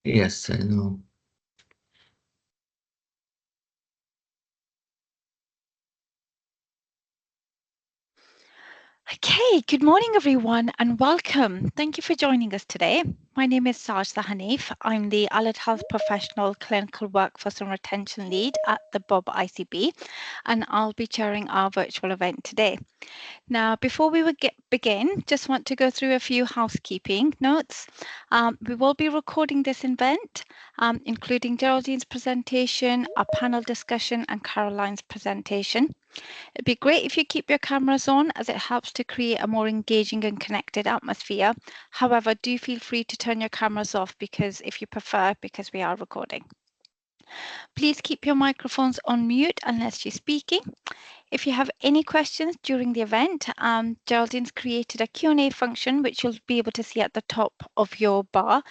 Yes, I know. Okay, good morning, everyone, and welcome. Thank you for joining us today. My name is Sajda Hanif. I'm the Allied Health Professional Clinical Workforce and Retention Lead at the ICB, and I'll be chairing our virtual event today. Now, before we will begin, just want to go through a few housekeeping notes. We will be recording this event, including Geraldine's presentation, our panel discussion, and Caroline's presentation. It'd be great if you keep your cameras on as it helps to create a more engaging and connected atmosphere. However, do feel free to turn your cameras off if you prefer, because we are recording. Please keep your microphones on mute unless you're speaking. If you have any questions during the event, Geraldine's created a Q&A function, which you'll be able to see at the top of your bar.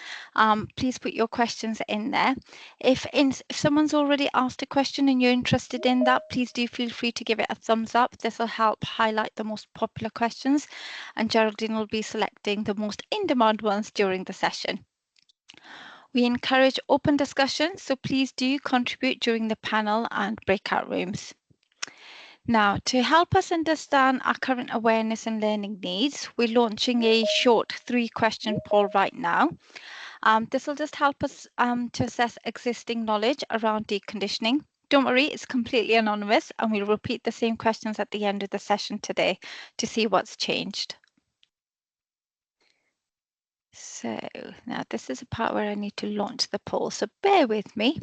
Please put your questions in there. If someone's already asked a question and you're interested in that, please do feel free to give it a thumbs up. This will help highlight the most popular questions, and Geraldine will be selecting the most in-demand ones during the session. We encourage open discussion, so please do contribute during the panel and breakout rooms. Now, to help us understand our current awareness and learning needs, we're launching a short 3-question poll right now. This will just help us to assess existing knowledge around deconditioning. Don't worry, it's completely anonymous, and we'll repeat the same questions at the end of the session today to see what's changed. So now this is a part where I need to launch the poll, so bear with me.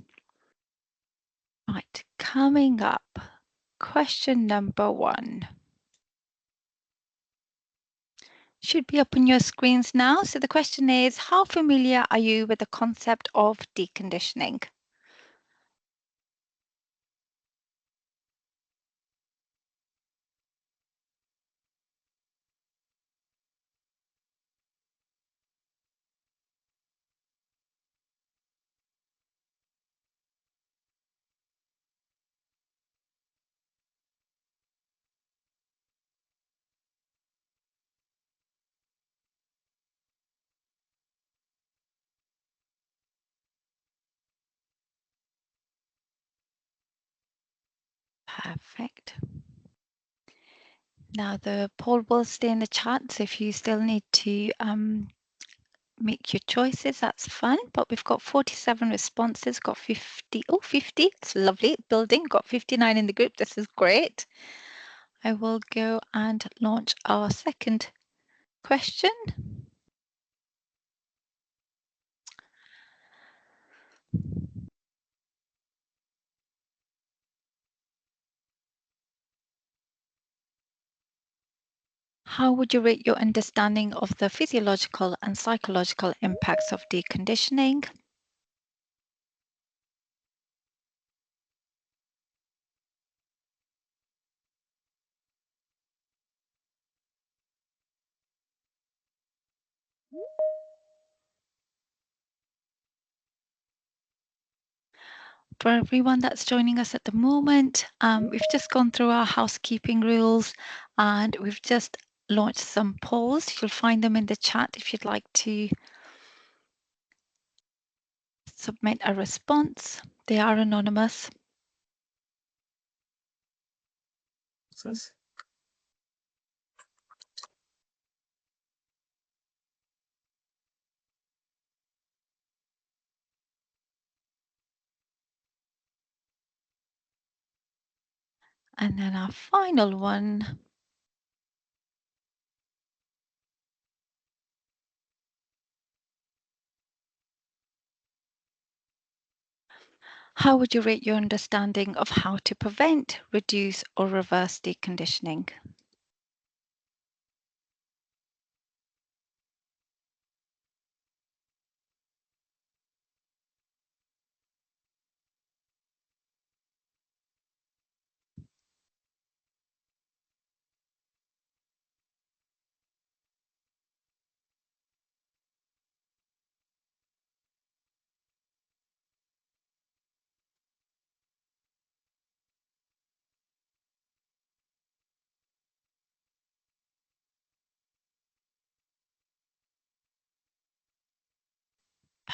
Right, coming up, question number 1. Should be up on your screens now. So the question is, how familiar are you with the concept of deconditioning? Perfect. Now the poll will stay in the chat, so if you still need to make your choices, that's fine. But we've got 47 responses, got 50. Oh, 50. It's lovely. Building, got 59 in the group. This is great. I will go and launch our second question. How would you rate your understanding of the physiological and psychological impacts of deconditioning? For everyone that's joining us at the moment, we've just gone through our housekeeping rules and we've just launched some polls. You'll find them in the chat if you'd like to submit a response. They are anonymous. And then our final one. How would you rate your understanding of how to prevent, reduce, or reverse deconditioning?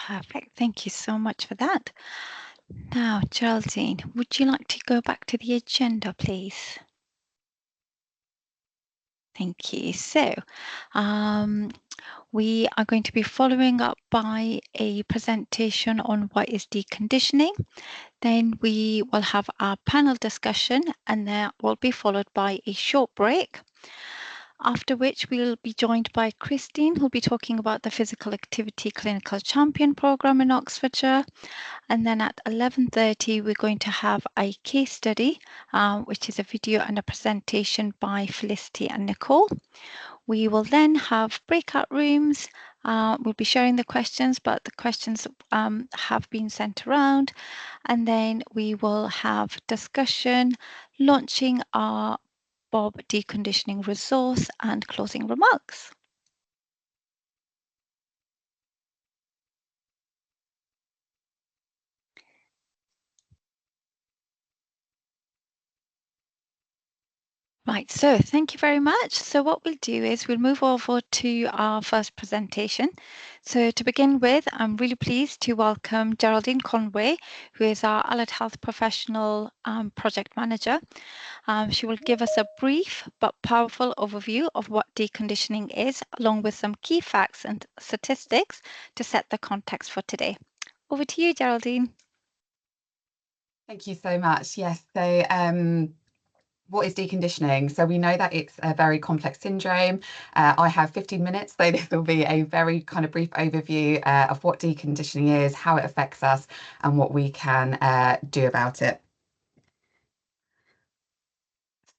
Perfect. Thank you so much for that. Now, Geraldine, would you like to go back to the agenda, please? Thank you. So, we are going to be following up by a presentation on what is deconditioning. Then we will have our panel discussion, and that will be followed by a short break. After which we'll be joined by Christine, who'll be talking about the Physical Activity Clinical Champion Programme in Oxfordshire. And then at 11:30, we're going to have a case study, which is a video and a presentation by Felicity and Nicole. We will then have breakout rooms. We'll be sharing the questions, but the questions have been sent around. And then we will have discussion, launching our Bob deconditioning resource and closing remarks. Right, so thank you very much. So what we'll do is we'll move over to our first presentation. So to begin with, I'm really pleased to welcome Geraldine Conway, who is our Allied Health Professional Project Manager. She will give us a brief but powerful overview of what deconditioning is, along with some key facts and statistics to set the context for today. Over to you, Geraldine. Thank you so much. Yes, so what is deconditioning? So we know that it's a very complex syndrome. I have 15 minutes, so this will be a very kind of brief overview of what deconditioning is, how it affects us, and what we can do about it.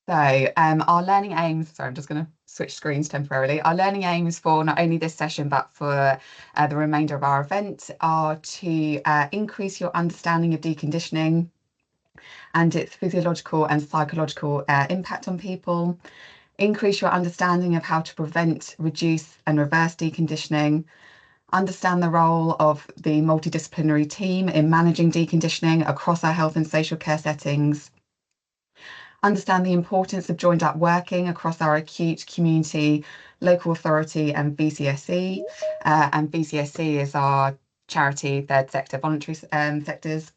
So our learning aims, sorry, I'm just going to switch screens temporarily. Our learning aims for not only this session, but for the remainder of our event are to increase your understanding of deconditioning and its physiological and psychological impact on people, increase your understanding of how to prevent, reduce and reverse deconditioning, understand the role of the multidisciplinary team in managing deconditioning across our health and social care settings, understand the importance of joined up working across our acute, community, local authority and VCSE. And VCSE is our charity, third sector, voluntary sectors.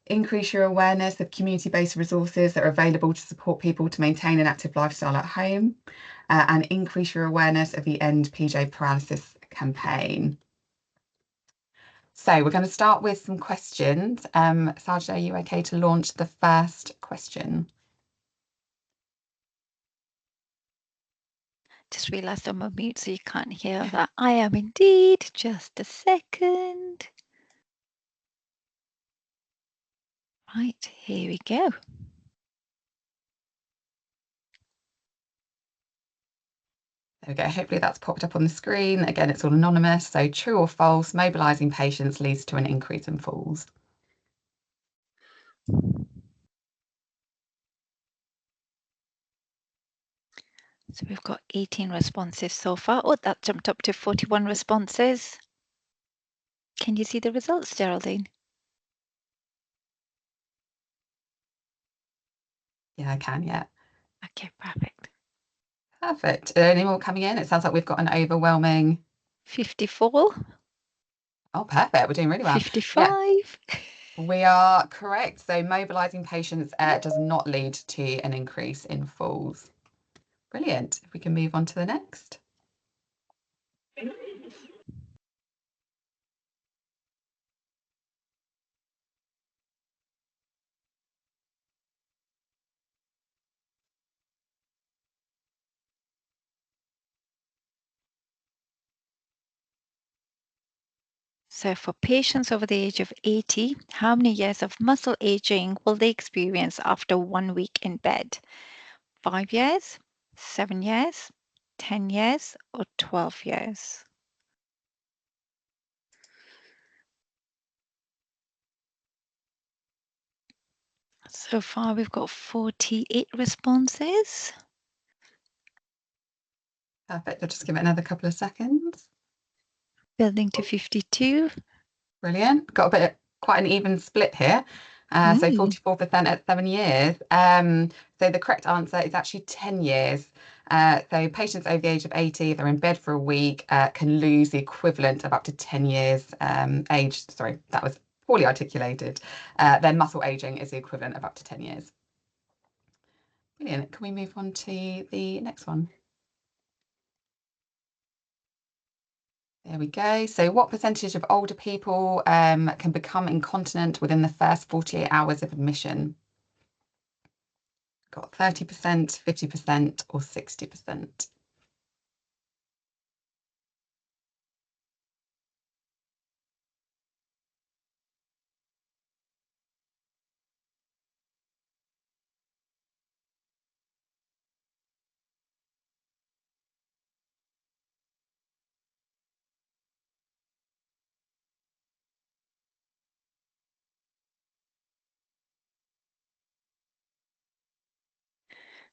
Increase your awareness of community-based resources that are available to support people to maintain an active lifestyle at home, and increase your awareness of the End PJ Paralysis campaign. So we're going to start with some questions. Sajid, are you okay to launch the first question? Just realised I'm on mute, so you can't hear that. I am indeed. Just a second. Right, here we go. There we go. Hopefully that's popped up on the screen. Again, it's all anonymous. So true or false, mobilising patients leads to an increase in falls. So we've got 18 responses so far. Oh, that jumped up to 41 responses. Can you see the results, Geraldine? Yeah, I can, yeah. Okay, perfect. Perfect. Any more coming in? It sounds like we've got an overwhelming 54. Oh, perfect. We're doing really well. 55. Yeah, we are correct. So mobilising patients does not lead to an increase in falls. Brilliant. If we can move on to the next. So for patients over the age of 80, how many years of muscle aging will they experience after 1 week in bed? 5 years, 7 years, 10 years, or 12 years? So far, we've got 48 responses. Perfect. I'll just give it another couple of seconds. Building to 52. Brilliant. Got a bit, quite an even split here. So 44% at 7 years. So the correct answer is actually 10 years. So patients over the age of 80, if they're in bed for a week, can lose the equivalent of up to 10 years age. Sorry, that was poorly articulated. Their muscle aging is the equivalent of up to 10 years. Brilliant. Can we move on to the next one? There we go. So what percentage of older people can become incontinent within the first 48 hours of admission? Got 30%, 50%, or 60%?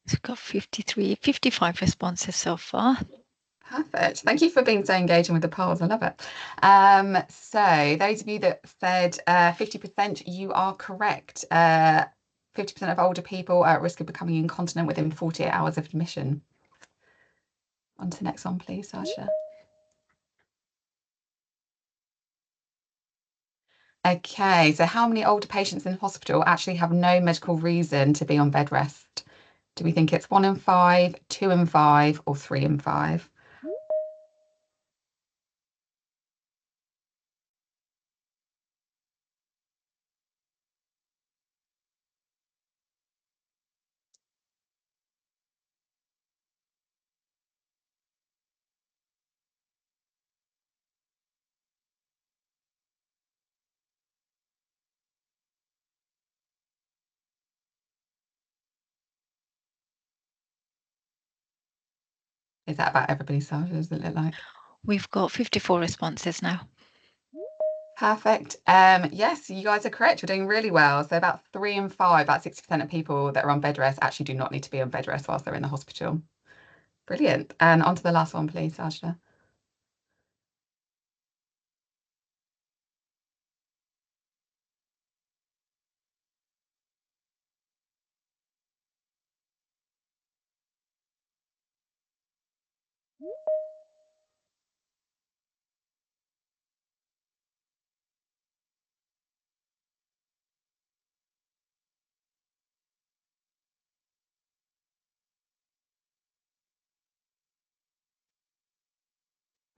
So we've got 55 responses so far. Perfect. Thank you for being so engaging with the polls. I love it. So those of you that said 50%, you are correct. 50% of older people are at risk of becoming incontinent within 48 hours of admission. On to the next one, please, Sasha. Okay, so how many older patients in hospital actually have no medical reason to be on bed rest? Do we think it's 1 in 5, 2 in 5, or 3 in 5? Is that about everybody, Sasha? Does it look like? We've got 54 responses now. Perfect. Yes, you guys are correct. You're doing really well. So about 3 in 5, about 60% of people that are on bed rest actually do not need to be on bed rest whilst they're in the hospital. Brilliant. And on to the last one, please, Sasha.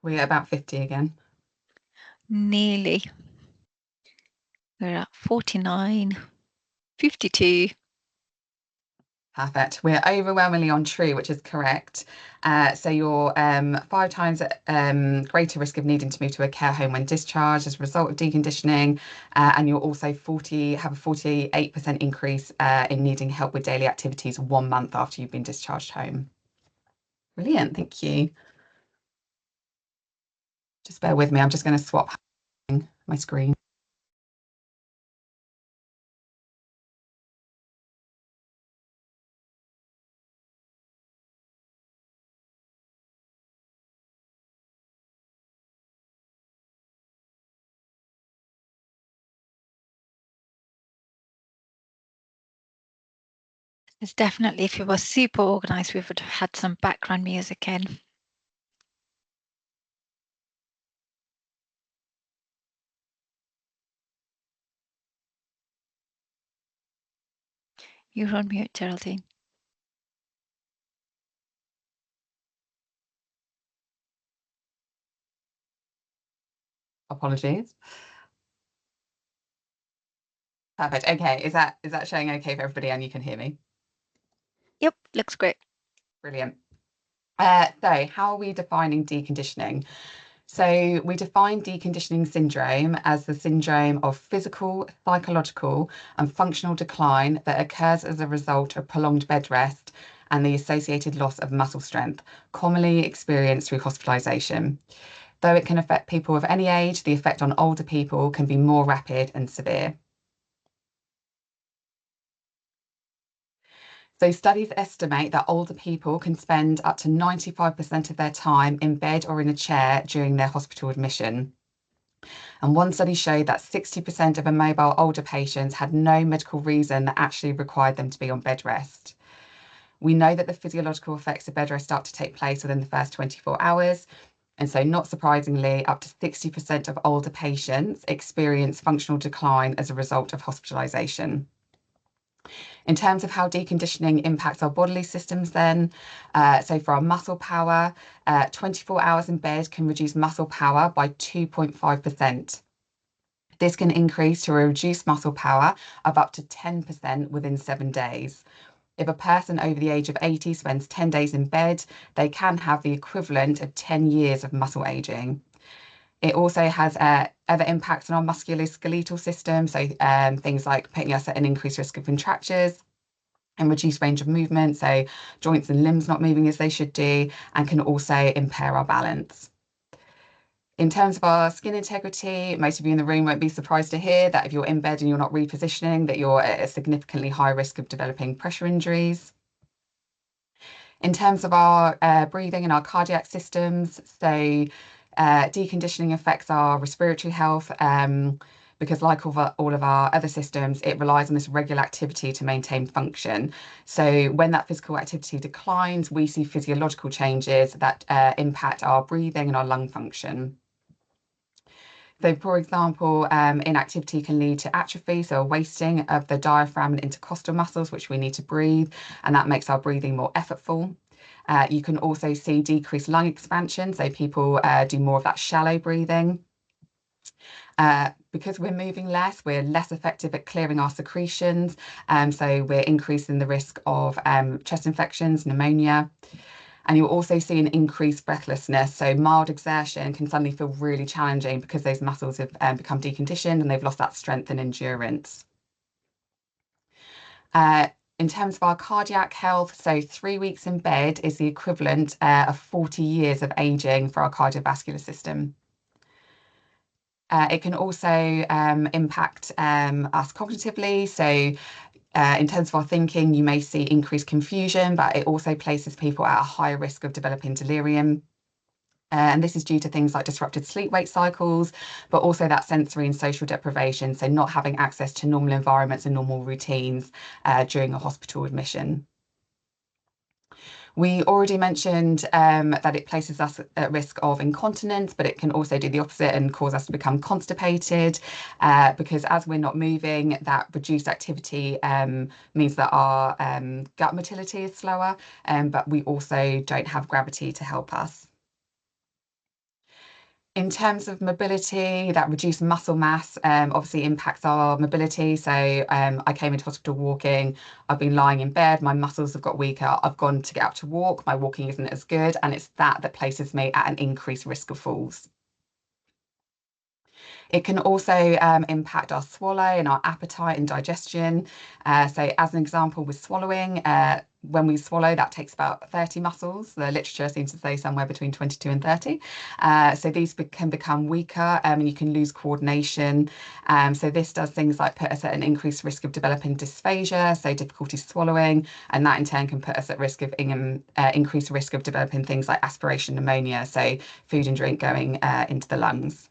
We're at about 50 again. Nearly. We're at 49, 52. Perfect. We're overwhelmingly on true, which is correct. So you're 5 times at greater risk of needing to move to a care home when discharged as a result of deconditioning, and you'll also have a 48% increase in needing help with daily activities 1 month after you've been discharged home. Brilliant, thank you. Just bear with me. I'm just going to swap my screen. It's definitely, if it was super organized, we would have had some background music in. You're on mute, Geraldine. Apologies. Perfect. Okay, is that showing okay for everybody and you can hear me? Yep, looks great. Brilliant. So how are we defining deconditioning? So we define deconditioning syndrome as the syndrome of physical, psychological, and functional decline that occurs as a result of prolonged bed rest and the associated loss of muscle strength, commonly experienced through hospitalization. Though it can affect people of any age, the effect on older people can be more rapid and severe. So studies estimate that older people can spend up to 95% of their time in bed or in a chair during their hospital admission. And one study showed that 60% of immobile older patients had no medical reason that actually required them to be on bed rest. We know that the physiological effects of bed rest start to take place within the first 24 hours. And so, not surprisingly, up to 60% of older patients experience functional decline as a result of hospitalisation. In terms of how deconditioning impacts our bodily systems, then, so for our muscle power, 24 hours in bed can reduce muscle power by 2.5%. This can increase to a reduced muscle power of up to 10% within 7 days. If a person over the age of 80 spends 10 days in bed, they can have the equivalent of 10 years of muscle aging. It also has other impacts on our musculoskeletal system, so things like putting us at an increased risk of contractures and reduced range of movement, so joints and limbs not moving as they should do, and can also impair our balance. In terms of our skin integrity, most of you in the room won't be surprised to hear that if you're in bed and you're not repositioning, that you're at a significantly high risk of developing pressure injuries. In terms of our breathing and our cardiac systems, so deconditioning affects our respiratory health because like all of our other systems, it relies on this regular activity to maintain function. So when that physical activity declines, we see physiological changes that impact our breathing and our lung function. So, for example, inactivity can lead to atrophy, so a wasting of the diaphragm and intercostal muscles, which we need to breathe, and that makes our breathing more effortful. You can also see decreased lung expansion, so people do more of that shallow breathing. Because we're moving less, we're less effective at clearing our secretions, so we're increasing the risk of chest infections, pneumonia. And you'll also see an increased breathlessness. So mild exertion can suddenly feel really challenging because those muscles have become deconditioned and they've lost that strength and endurance. In terms of our cardiac health, so 3 weeks in bed is the equivalent of 40 years of aging for our cardiovascular system. It can also impact us cognitively. So in terms of our thinking, you may see increased confusion, but it also places people at a higher risk of developing delirium. And this is due to things like disrupted sleep-wake cycles, but also that sensory and social deprivation, so not having access to normal environments and normal routines during a hospital admission. We already mentioned that it places us at risk of incontinence, but it can also do the opposite and cause us to become constipated because as we're not moving, that reduced activity means that our gut motility is slower, but we also don't have gravity to help us. In terms of mobility, that reduced muscle mass obviously impacts our mobility. So I came into hospital walking, I've been lying in bed, my muscles have got weaker, I've gone to get up to walk, my walking isn't as good, and it's that places me at an increased risk of falls. It can also impact our swallow and our appetite and digestion. So as an example with swallowing, when we swallow, that takes about 30 muscles. The literature seems to say somewhere between 22 and 30. So these can become weaker and you can lose coordination. So this does things like put us at an increased risk of developing dysphagia, so difficulty swallowing, and that in turn can put us at risk of increased risk of developing things like aspiration pneumonia, so food and drink going into the lungs.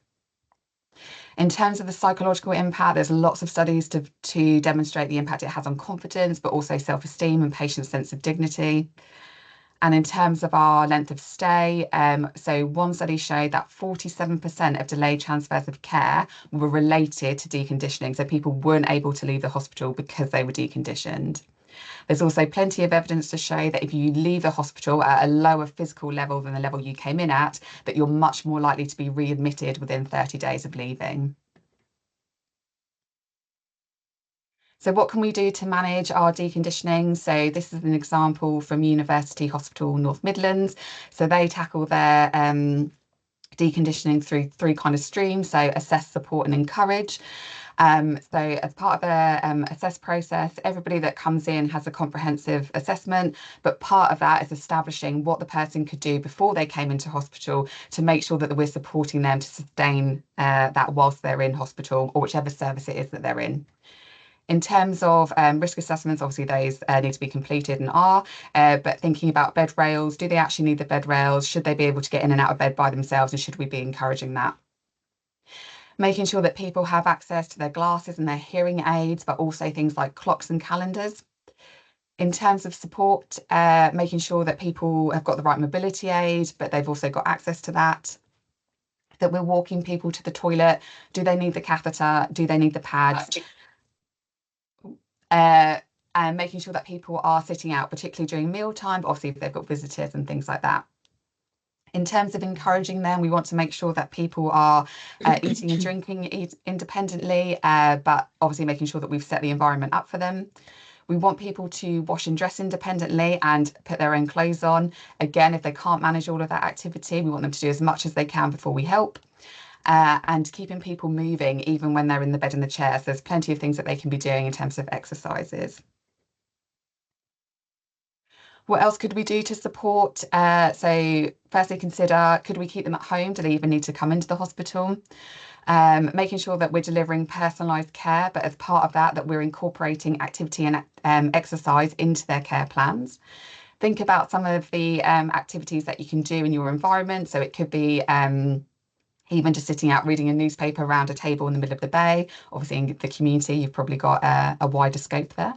In terms of the psychological impact, there's lots of studies to demonstrate the impact it has on confidence, but also self-esteem and patients' sense of dignity. And in terms of our length of stay, so one study showed that 47% of delayed transfers of care were related to deconditioning. So people weren't able to leave the hospital because they were deconditioned. There's also plenty of evidence to show that if you leave the hospital at a lower physical level than the level you came in at, that you're much more likely to be readmitted within 30 days of leaving. So what can we do to manage our deconditioning? So this is an example from University Hospital North Midlands. So they tackle their deconditioning through 3 kind of streams, so assess, support and encourage. So as part of the assess process, everybody that comes in has a comprehensive assessment, but part of that is establishing what the person could do before they came into hospital to make sure that we're supporting them to sustain that whilst they're in hospital or whichever service it is that they're in. In terms of risk assessments, obviously those need to be completed and are, but thinking about bed rails, do they actually need the bed rails? Should they be able to get in and out of bed by themselves and should we be encouraging that? Making sure that people have access to their glasses and their hearing aids, but also things like clocks and calendars. In terms of support, making sure that people have got the right mobility aid, but they've also got access to that. That we're walking people to the toilet. Do they need the catheter? Do they need the pads? And making sure that people are sitting out, particularly during mealtime, but obviously if they've got visitors and things like that. In terms of encouraging them, we want to make sure that people are eating and drinking independently, but obviously making sure that we've set the environment up for them. We want people to wash and dress independently and put their own clothes on. Again, if they can't manage all of that activity, we want them to do as much as they can before we help. And keeping people moving even when they're in the bed and the chair. So there's plenty of things that they can be doing in terms of exercises. What else could we do to support? So firstly, consider, could we keep them at home? Do they even need to come into the hospital? Making sure that we're delivering personalised care, but as part of that, that we're incorporating activity and exercise into their care plans. Think about some of the activities that you can do in your environment. So it could be even just sitting out reading a newspaper around a table in the middle of the bay. Obviously, in the community, you've probably got a wider scope there.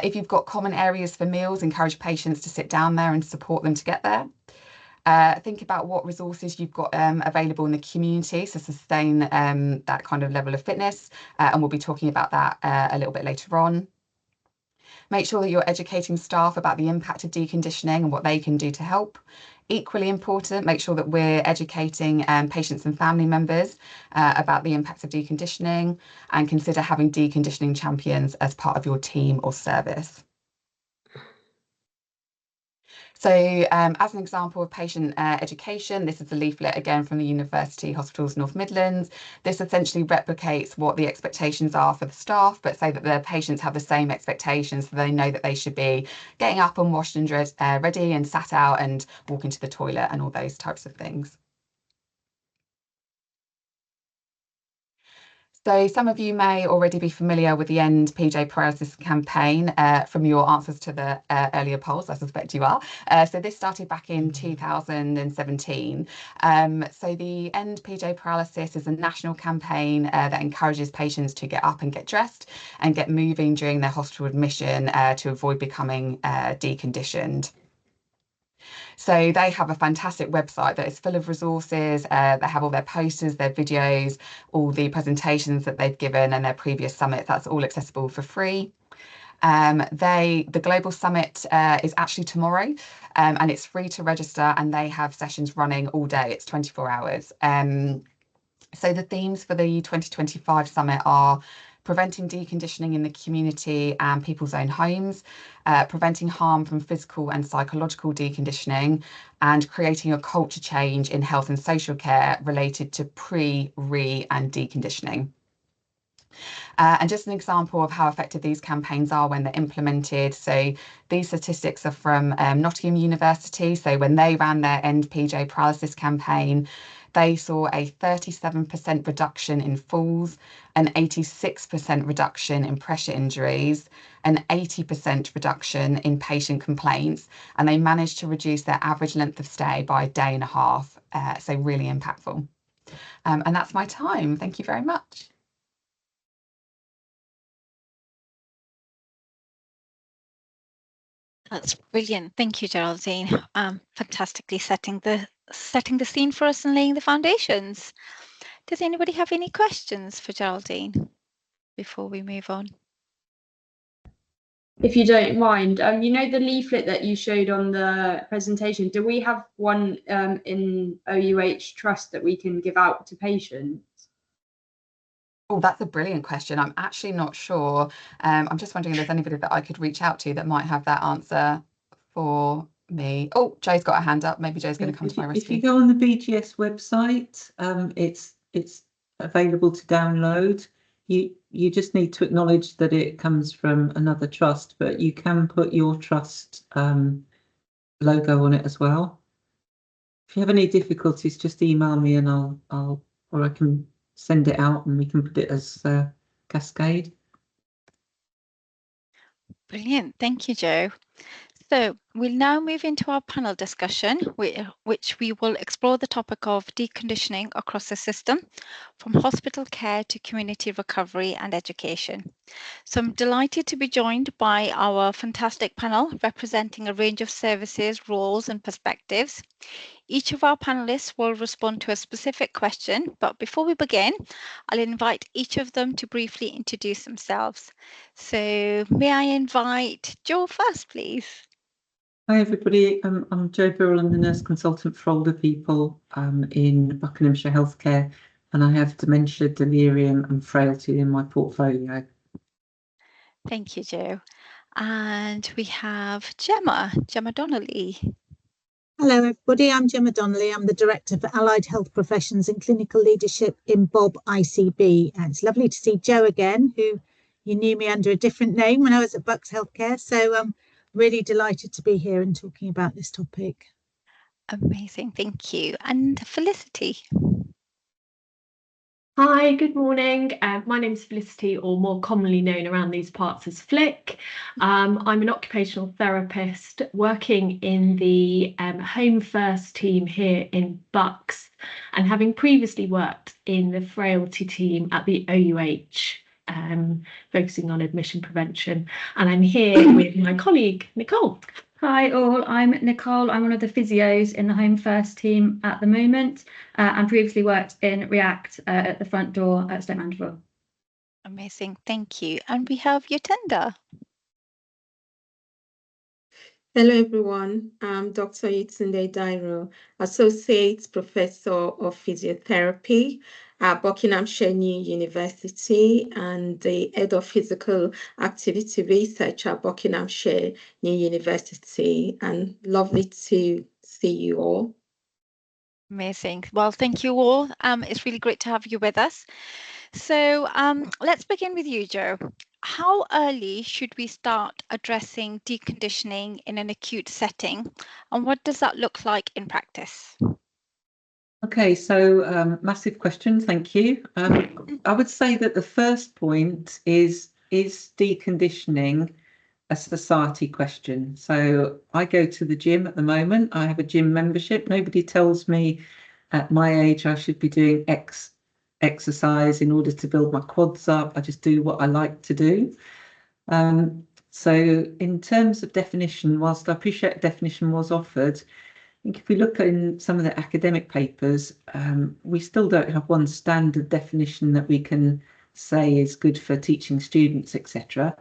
If you've got common areas for meals, encourage patients to sit down there and support them to get there. Think about what resources you've got available in the community to sustain that kind of level of fitness. And we'll be talking about that a little bit later on. Make sure that you're educating staff about the impact of deconditioning and what they can do to help. Equally important, make sure that we're educating patients and family members about the impacts of deconditioning, and consider having deconditioning champions as part of your team or service. So as an example of patient education, this is a leaflet again from the University Hospitals North Midlands. This essentially replicates what the expectations are for the staff, but say that the patients have the same expectations, so they know that they should be getting up and washed and ready and sat out and walking to the toilet and all those types of things. So some of you may already be familiar with the End PJ Paralysis campaign from your answers to the earlier polls. I suspect you are. So this started back in 2017. So the End PJ Paralysis is a national campaign that encourages patients to get up and get dressed and get moving during their hospital admission to avoid becoming deconditioned. So they have a fantastic website that is full of resources. They have all their posters, their videos, all the presentations that they've given and their previous summits. That's all accessible for free. The Global Summit is actually tomorrow, and it's free to register, and they have sessions running all day. It's 24 hours. So the themes for the 2025 summit are preventing deconditioning in the community and people's own homes, preventing harm from physical and psychological deconditioning, and creating a culture change in health and social care related to pre, re, and deconditioning. And just an example of how effective these campaigns are when they're implemented. So these statistics are from Nottingham University. So when they ran their End PJ Paralysis campaign, they saw a 37% reduction in falls, an 86% reduction in pressure injuries, an 80% reduction in patient complaints, and they managed to reduce their average length of stay by a day and a half. So really impactful. And that's my time. Thank you very much. That's brilliant. Thank you, Geraldine. Fantastically setting the scene for us and laying the foundations. Does anybody have any questions for Geraldine before we move on? If you don't mind, you know the leaflet that you showed on the presentation, do we have one in OUH Trust that we can give out to patients? Oh, that's a brilliant question. I'm actually not sure. I'm just wondering if there's anybody that I could reach out to that might have that answer for me. Oh, Joe's got a hand up. Maybe Joe's going to come to my rescue. If you go on the BGS website, it's available to download. You just need to acknowledge that it comes from another trust, but you can put your trust logo on it as well. If you have any difficulties, just email me and or I can send it out and we can put it as Cascade. Brilliant. Thank you, Joe. So we'll now move into our panel discussion, which we will explore the topic of deconditioning across the system, from hospital care to community recovery and education. So I'm delighted to be joined by our fantastic panel representing a range of services, roles and perspectives. Each of our panelists will respond to a specific question, but before we begin, I'll invite each of them to briefly introduce themselves. So may I invite Jo first, please? Hi everybody, I'm Jo Burrell. I'm the nurse consultant for older people in Buckinghamshire Healthcare, and I have dementia, delirium and frailty in my portfolio. Thank you, Jo. And we have Gemma Donnelly. Hello everybody, I'm Gemma Donnelly. I'm the Director for Allied Health Professions and Clinical Leadership in Bob ICB. And it's lovely to see Jo again, who you knew me under a different name when I was at Bucks Healthcare. So I'm really delighted to be here and talking about this topic. Amazing, thank you. And Felicity. Hi, good morning. My name is Felicity, or more commonly known around these parts as Flick. I'm an occupational therapist working in the Home First team here in Bucks, and having previously worked in the frailty team at the OUH, focusing on admission prevention. And I'm here with my colleague, Nicole. Hi all, I'm Nicole. I'm one of the physios in the Home First team at the moment, and previously worked in React at the front door at Stoke Mandeville. Amazing, thank you. And we have Yatenda. Hello everyone, I'm Dr. Yetunde Dairo, Associate Professor of Physiotherapy at Buckinghamshire New University and the Head of Physical Activity Research at Buckinghamshire New University, and lovely to see you all. Amazing. Well, thank you all. It's really great to have you with us. So let's begin with you, Jo. How early should we start addressing deconditioning in an acute setting, and what does that look like in practice? Okay, so massive question, thank you. I would say that the first point is deconditioning a society question? So I go to the gym at the moment. I have a gym membership. Nobody tells me at my age I should be doing X exercise in order to build my quads up. I just do what I like to do. So in terms of definition, whilst I appreciate definition was offered, I think if we look in some of the academic papers, we still don't have one standard definition that we can say is good for teaching students, etc.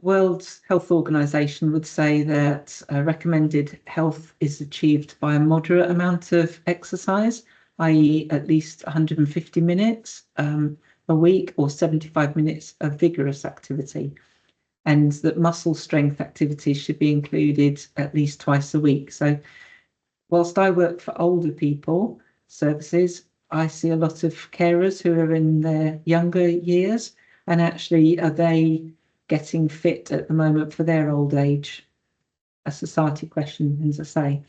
World Health Organization would say that recommended health is achieved by a moderate amount of exercise, i.e. at least 150 minutes a week or 75 minutes of vigorous activity, and that muscle strength activities should be included at least twice a week. So whilst I work for older people services, I see a lot of carers who are in their younger years, and actually are they getting fit at the moment for their old age? A society question, as I say.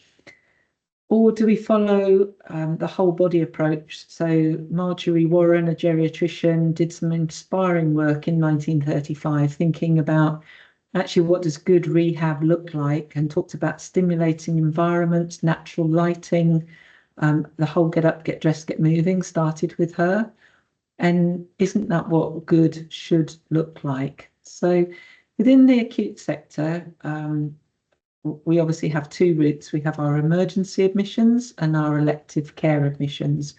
Or do we follow the whole body approach? So Marjorie Warren, a geriatrician, did some inspiring work in 1935 thinking about actually what does good rehab look like, and talked about stimulating environments, natural lighting, the whole get up, get dressed, get moving started with her. And isn't that what good should look like? So within the acute sector, we obviously have two routes. We have our emergency admissions and our elective care admissions.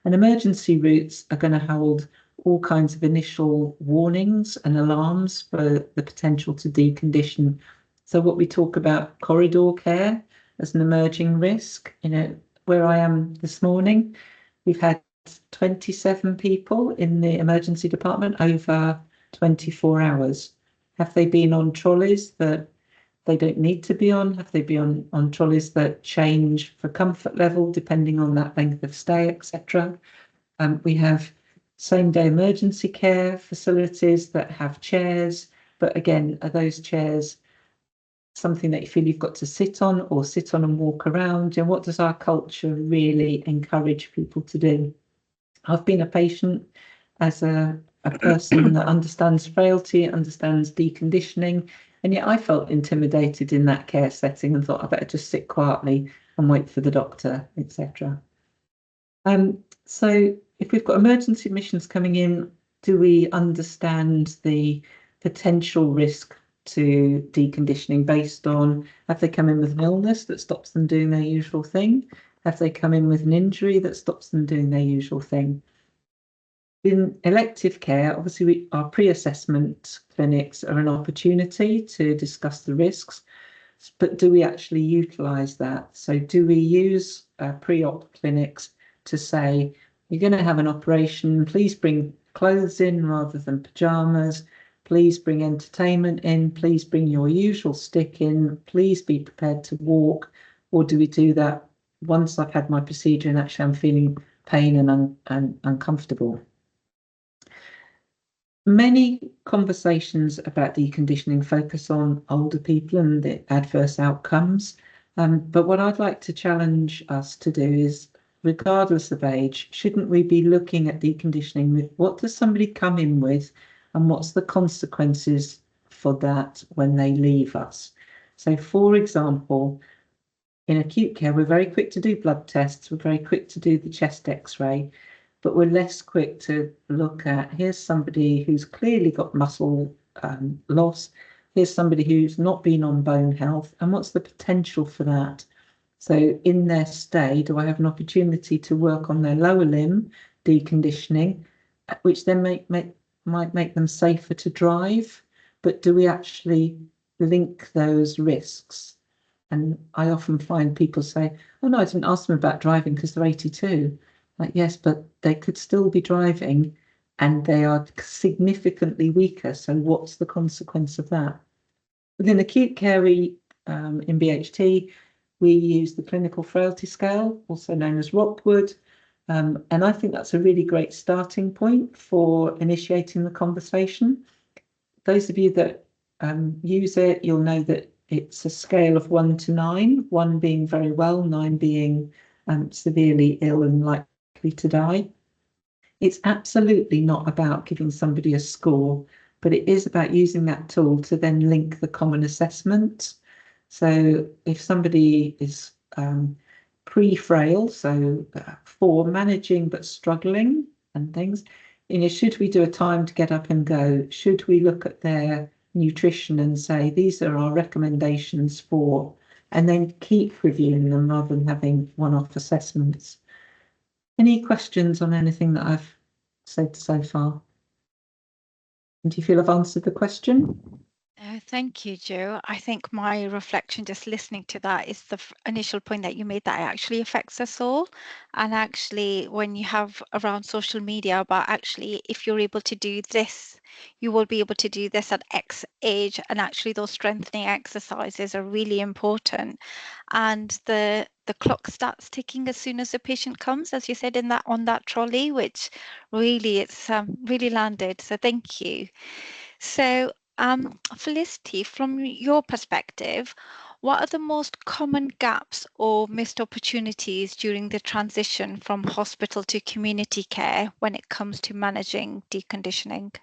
And emergency routes are going to hold all kinds of initial warnings and alarms for the potential to decondition. So what we talk about corridor care as an emerging risk, where I am this morning, we've had 27 people in the emergency department over 24 hours. Have they been on trolleys that they don't need to be on? Have they been on trolleys that change for comfort level depending on that length of stay, etc.? We have same-day emergency care facilities that have chairs, but again, are those chairs something that you feel you've got to sit on or sit on and walk around? And what does our culture really encourage people to do? I've been a patient as a person that understands frailty, understands deconditioning, And yet I felt intimidated in that care setting and thought I better just sit quietly and wait for the doctor, etc. So if we've got emergency admissions coming in, do we understand the potential risk to deconditioning based on, have they come in with an illness that stops them doing their usual thing? Have they come in with an injury that stops them doing their usual thing? In elective care, obviously our pre-assessment clinics are an opportunity to discuss the risks, but do we actually utilise that? So do we use pre-op clinics to say, you're going to have an operation, please bring clothes in rather than pyjamas, please bring entertainment in, please bring your usual stick in, please be prepared to walk? Or do we do that once I've had my procedure and actually I'm feeling pain and uncomfortable? Many conversations about deconditioning focus on older people and the adverse outcomes, but what I'd like to challenge us to do is, regardless of age, shouldn't we be looking at deconditioning with what does somebody come in with and what's the consequences for that when they leave us? So, for example, in acute care, we're very quick to do blood tests, we're very quick to do the chest x-ray, but we're less quick to look at, here's somebody who's clearly got muscle loss, here's somebody who's not been on bone health, and what's the potential for that? So in their stay, do I have an opportunity to work on their lower limb deconditioning, which then might make them safer to drive? But do we actually link those risks? And I often find people say, oh no, I didn't ask them about driving because they're 82. Like, yes, but they could still be driving and they are significantly weaker. So what's the consequence of that? Within acute care, in BHT, we use the clinical frailty scale, also known as Rockwood. And I think that's a really great starting point for initiating the conversation. Those of you that use it, you'll know that it's a scale of 1 to 9, 1 being very well, 9 being severely ill and likely to die. It's absolutely not about giving somebody a score, but it is about using that tool to then link the common assessment. So if somebody is pre-frail, so for managing but struggling and things, should we do a time to get up and go? Should we look at their nutrition and say, these are our recommendations for, and then keep reviewing them rather than having one-off assessments? Any questions on anything that I've said so far? And do you feel I've answered the question? Thank you, Jo. I think my reflection just listening to that is the initial point that you made, that it actually affects us all. And actually, when you have around social media about actually, if you're able to do this, you will be able to do this at X age. And actually, those strengthening exercises are really important. And the clock starts ticking as soon as the patient comes, as you said, on that trolley, which really it's really landed. So thank you. So Felicity, from your perspective, what are the most common gaps or missed opportunities during the transition from hospital to community care when it comes to managing deconditioning?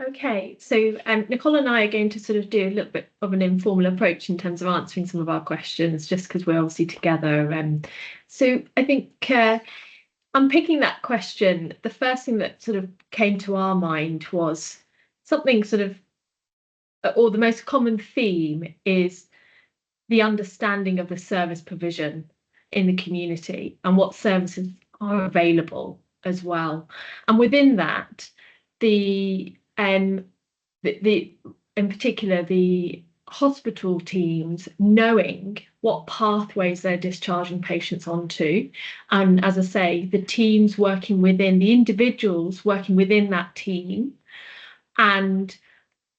Okay, so Nicole and I are going to sort of do a little bit of an informal approach in terms of answering some of our questions, just because we're obviously together. So I think unpicking that question, the first thing that sort of came to our mind was something sort of, or the most common theme is the understanding of the service provision in the community and what services are available as well. And within that, in particular, the hospital teams knowing what pathways they're discharging patients onto. And as I say, the teams working within, the individuals working within that team and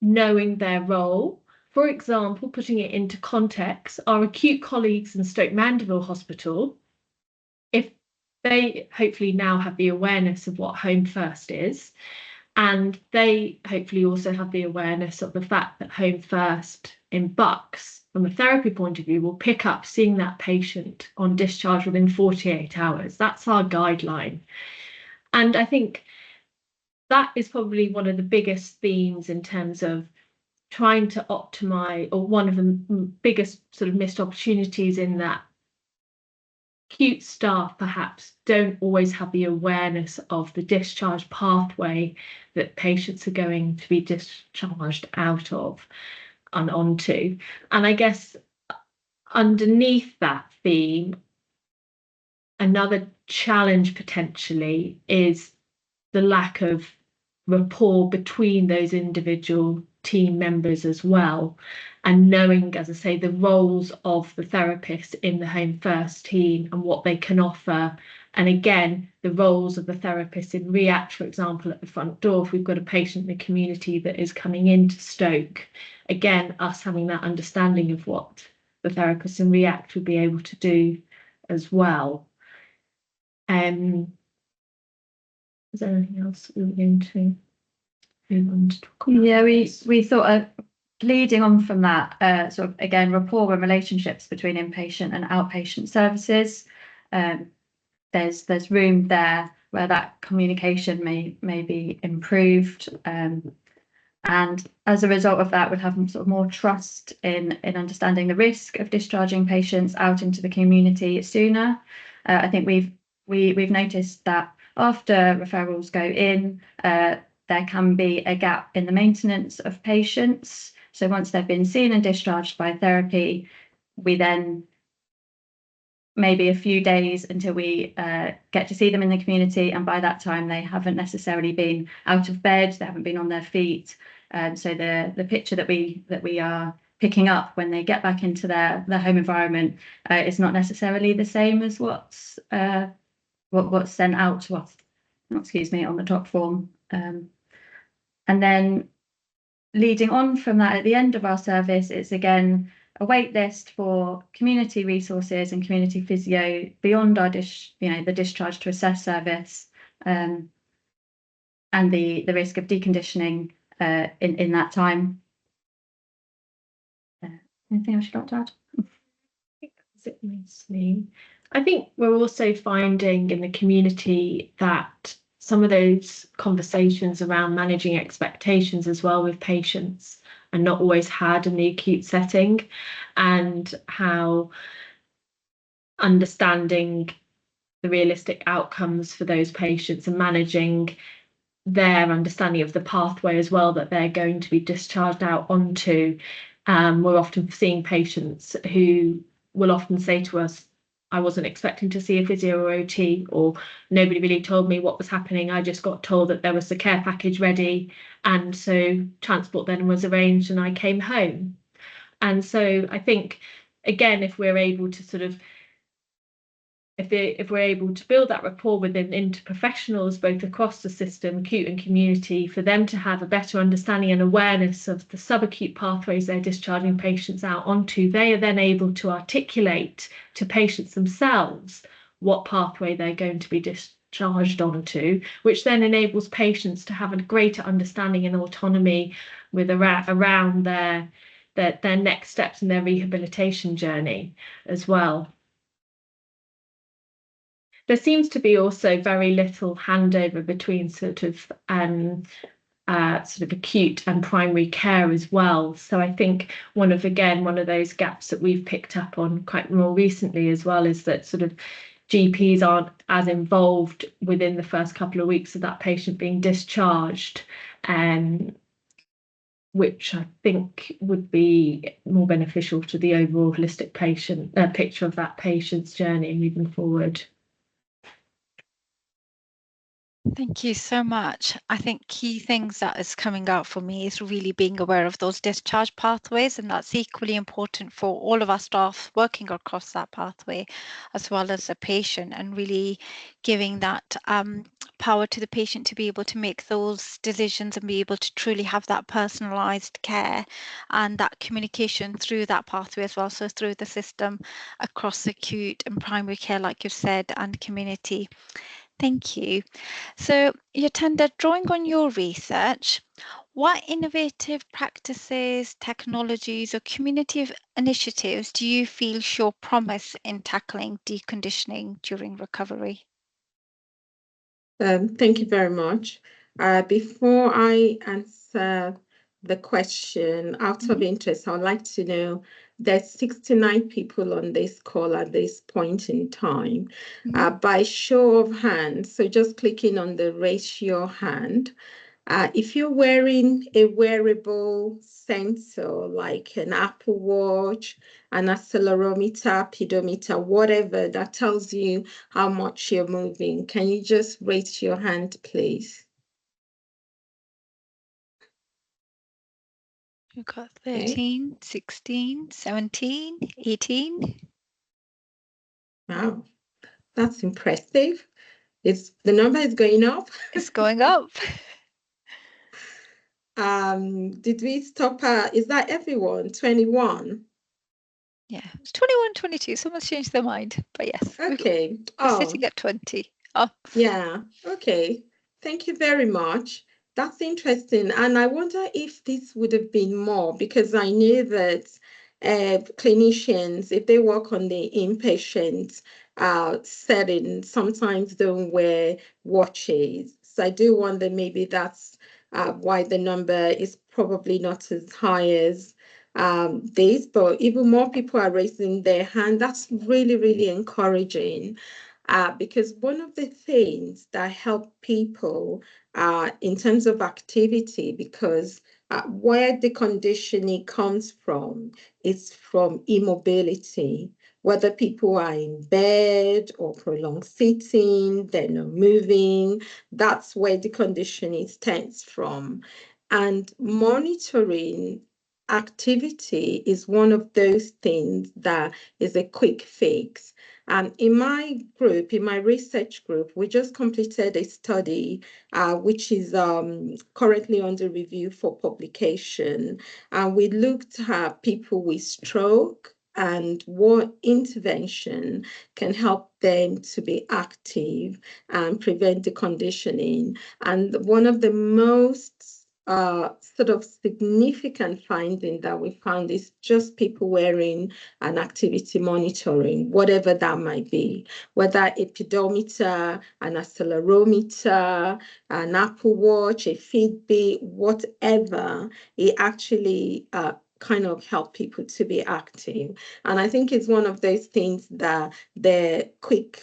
knowing their role. For example, putting it into context, our acute colleagues in Stoke Mandeville Hospital, if they hopefully now have the awareness of what Home First is, and they hopefully also have the awareness of the fact that Home First in Bucks, from a therapy point of view, will pick up seeing that patient on discharge within 48 hours. That's our guideline. And I think that is probably one of the biggest themes in terms of trying to optimize, or one of the biggest sort of missed opportunities in that acute staff perhaps don't always have the awareness of the discharge pathway that patients are going to be discharged out of and onto. And I guess underneath that theme, another challenge potentially is the lack of rapport between those individual team members as well, and knowing, as I say, the roles of the therapist in the Home First team and what they can offer. And again, the roles of the therapist in React, for example, at the front door, if we've got a patient in the community that is coming into Stoke, again, us having that understanding of what the therapist in React would be able to do as well. Is there anything else we were going to move on to talk about? Yeah, we thought of leading on from that, sort of again, rapport and relationships between inpatient and outpatient services. There's room there where that communication may be improved, and as a result of that, would have sort of more trust in understanding the risk of discharging patients out into the community sooner. I think we've noticed that after referrals go in, there can be a gap in the maintenance of patients. So once they've been seen and discharged by therapy, we then maybe a few days until we get to see them in the community, and by that time they haven't necessarily been out of bed, they haven't been on their feet. So the picture that we are picking up when they get back into their home environment is not necessarily the same as what's sent out to us, on the top form. And then leading on from that, at the end of our service, it's again a wait list for community resources and community physio beyond our the discharge to assess service, and the risk of deconditioning in that time. Anything else you'd like to add? I think we're also finding in the community that some of those conversations around managing expectations as well with patients are not always had in the acute setting, and how understanding the realistic outcomes for those patients and managing their understanding of the pathway as well that they're going to be discharged out onto. We're often seeing patients who will often say to us, I wasn't expecting to see a physio or OT, or nobody really told me what was happening. I just got told that there was a care package ready, and so transport then was arranged and I came home. And so I think, again, if we're able to sort of, if we're able to build that rapport within interprofessionals, both across the system, acute and community, for them to have a better understanding and awareness of the subacute pathways they're discharging patients out onto, they are then able to articulate to patients themselves what pathway they're going to be discharged onto, which then enables patients to have a greater understanding and autonomy with around their next steps in their rehabilitation journey as well. There seems to be also very little handover between sort of acute and primary care as well. So I think one of those gaps that we've picked up on quite more recently as well is that sort of GPs aren't as involved within the first couple of weeks of that patient being discharged, which I think would be more beneficial to the overall holistic patient picture of that patient's journey moving forward. Thank you so much. I think key things that is coming out for me is really being aware of those discharge pathways, and that's equally important for all of our staff working across that pathway, as well as the patient, and really giving that power to the patient to be able to make those decisions and be able to truly have that personalized care and that communication through that pathway as well, so through the system across acute and primary care, like you've said, and community. Thank you. So, Yatenda, drawing on your research, what innovative practices, technologies, or community initiatives do you feel show promise in tackling deconditioning during recovery? Thank you very much. Before I answer the question, out of interest, I'd like to know, there's 69 people on this call at this point in time. By show of hands, so just clicking on the raise your hand, if you're wearing a wearable sensor like an Apple Watch, an accelerometer, pedometer, whatever that tells you how much you're moving, can you just raise your hand, please? We've got 13, 16, 17, 18. Wow, that's impressive. The number is going up. It's going up. Did we stop? Is that everyone? 21? Yeah, it's 21, 22. Someone's changed their mind, but yes. Okay. We're sitting at 20. Oh, yeah. Okay. Thank you very much. That's interesting. And I wonder if this would have been more, because I knew that clinicians, if they work on the inpatient setting, sometimes don't wear watches. So I do wonder maybe that's why the number is probably not as high as this, but even more people are raising their hand. That's really, really encouraging. Because one of the things that help people in terms of activity, because where the conditioning comes from is from immobility, whether people are in bed or prolonged sitting, they're not moving, that's where the conditioning stems from. And monitoring activity is one of those things that is a quick fix. In my group, in my research group, we just completed a study which is currently under review for publication. And we looked at people with stroke and what intervention can help them to be active and prevent the conditioning. And one of the most sort of significant finding that we found is just people wearing an activity monitoring, whatever that might be, whether a pedometer, an accelerometer, an Apple Watch, a Fitbit, whatever, it actually kind of help people to be active. And I think it's one of those things that they're quick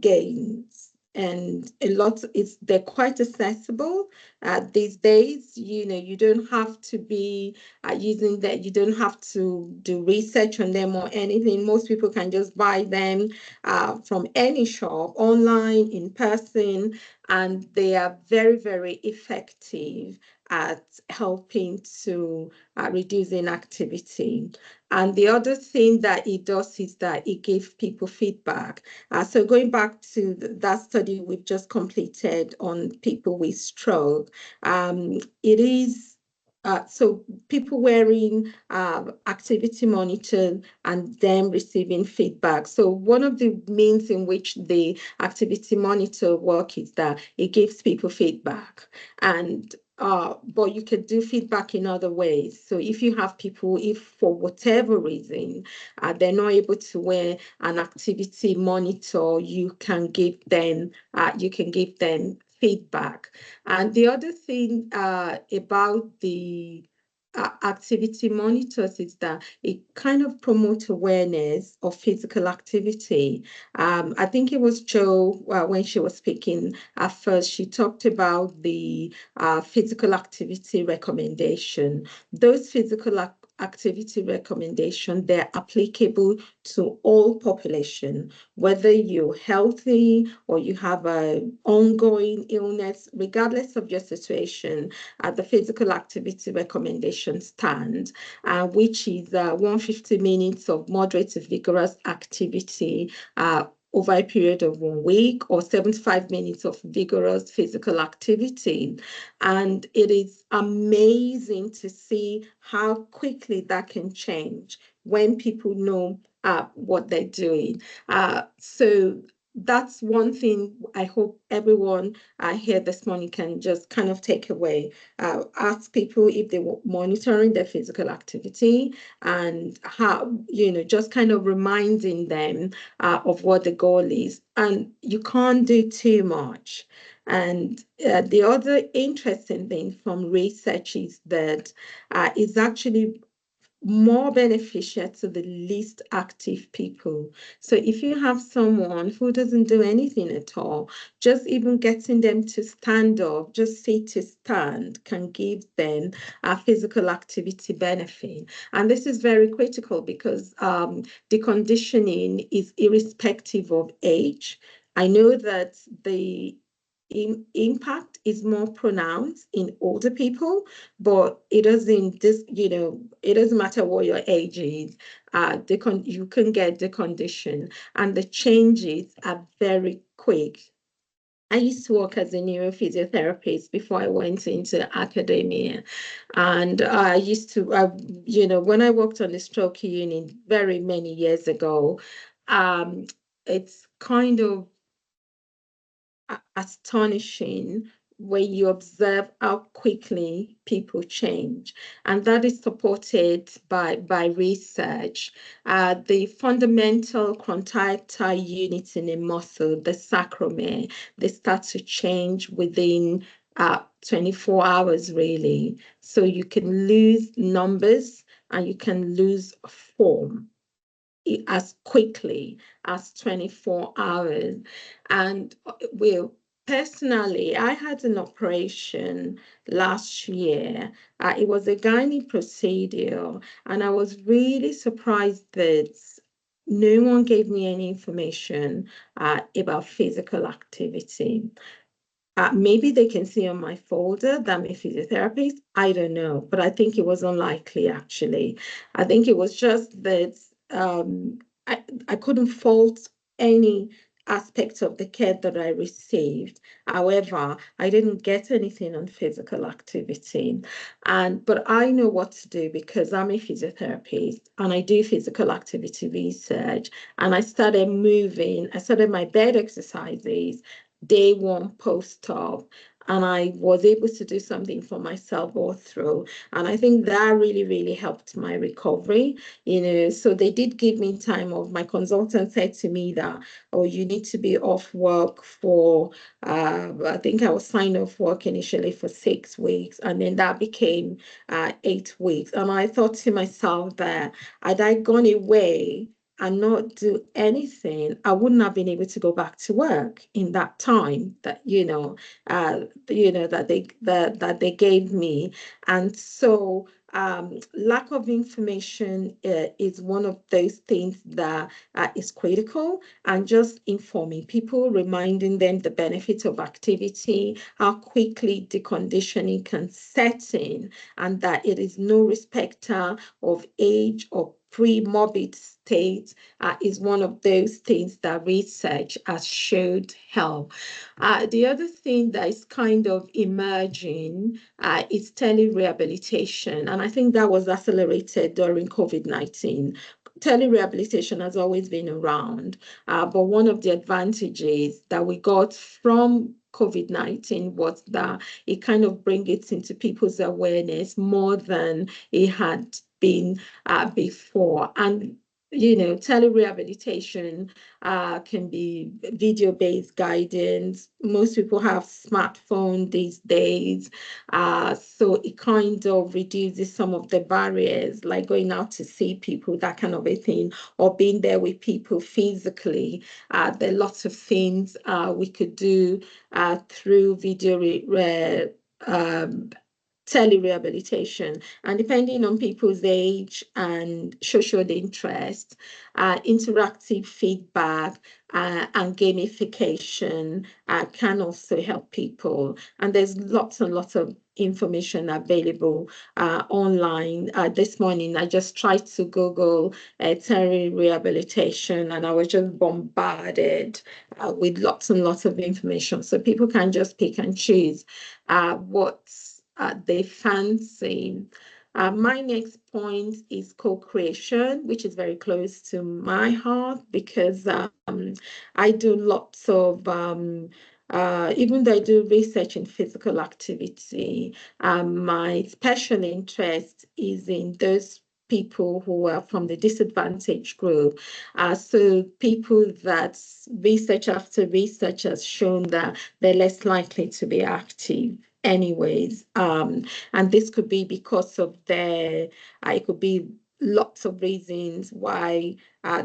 gains. And they're quite accessible these days. You don't have to be using that. You don't have to do research on them or anything. Most people can just buy them from any shop, online, in person, and they are very, very effective at helping to reduce inactivity. And the other thing that it does is that it gives people feedback. So going back to that study we've just completed on people with stroke, it is so people wearing activity monitor and them receiving feedback. So one of the means in which the activity monitor work is that it gives people feedback, and but you can do feedback in other ways. So if you have people, if for whatever reason they're not able to wear an activity monitor, you can give them feedback. And the other thing about the activity monitors is that it kind of promotes awareness of physical activity. I think it was Jo when she was speaking at first, she talked about the physical activity recommendation. Those physical activity recommendation, they're applicable to all population, whether you're healthy or you have an ongoing illness, regardless of your situation. The physical activity recommendation stand, which is 150 minutes of moderate to vigorous activity over a period of 1 week, or 75 minutes of vigorous physical activity. And it is amazing to see how quickly that can change when people know what they're doing. So that's one thing I hope everyone here this morning can just kind of take away. Ask people if they were monitoring their physical activity, and how, just kind of reminding them of what the goal is. And you can't do too much. And the other interesting thing from research is that it's actually more beneficial to the least active people. So if you have someone who doesn't do anything at all, just even getting them to stand up, just sit to stand, can give them a physical activity benefit. And this is very critical because deconditioning is irrespective of age. I know that the impact is more pronounced in older people, but it doesn't it doesn't matter what your age is. You can get deconditioned, and the changes are very quick. I used to work as a neurophysiotherapist before I went into academia. And I used to, when I worked on the stroke unit very many years ago, it's kind of astonishing when you observe how quickly people change. And that is supported by research. The fundamental contractile units in a muscle, the sacromer, they start to change within 24 hours, really. So you can lose numbers and you can lose form as quickly as 24 hours. And personally, I had an operation last year. It was a gynae procedure, and I was really surprised that no one gave me any information about physical activity. Maybe they can see on my folder that I'm a physiotherapist. I don't know, but I think it was unlikely, actually. I think it was just that I couldn't fault any aspect of the care that I received. However, I didn't get anything on physical activity. But I know what to do because I'm a physiotherapist and I do physical activity research. And I started my bed exercises day one post-op, and I was able to do something for myself all through. And I think that really, really helped my recovery, So they did give me time off. My consultant said to me that, oh, you need to be off work for, I think I was signed off work initially for 6 weeks, and then that became 8 weeks. And I thought to myself that had I gone away and not do anything, I wouldn't have been able to go back to work in that time that that they gave me. And so lack of information is one of those things that is critical, and just informing people, reminding them the benefits of activity, how quickly deconditioning can set in, and that it is no respecter of age or pre-morbid state is one of those things that research has showed help. The other thing that is kind of emerging is telerehabilitation, and I think that was accelerated during COVID-19. Telerehabilitation has always been around, but one of the advantages that we got from COVID-19 was that it kind of brings it into people's awareness more than it had been before. And telerehabilitation can be video-based guidance. Most people have smartphones these days, so it kind of reduces some of the barriers, like going out to see people, that kind of a thing, or being there with people physically. There are lots of things we could do through video telerehabilitation, and depending on people's age and social interest, interactive feedback and gamification can also help people. And there's lots and lots of information available online. This morning, I just tried to Google telerehabilitation, and I was just bombarded with lots and lots of information. So people can just pick and choose what they fancy. My next point is co-creation, which is very close to my heart because I do lots of, even though I do research in physical activity, my special interest is in those people who are from the disadvantaged group. So people that research after research has shown that they're less likely to be active anyways. And this could be because of their, it could be lots of reasons why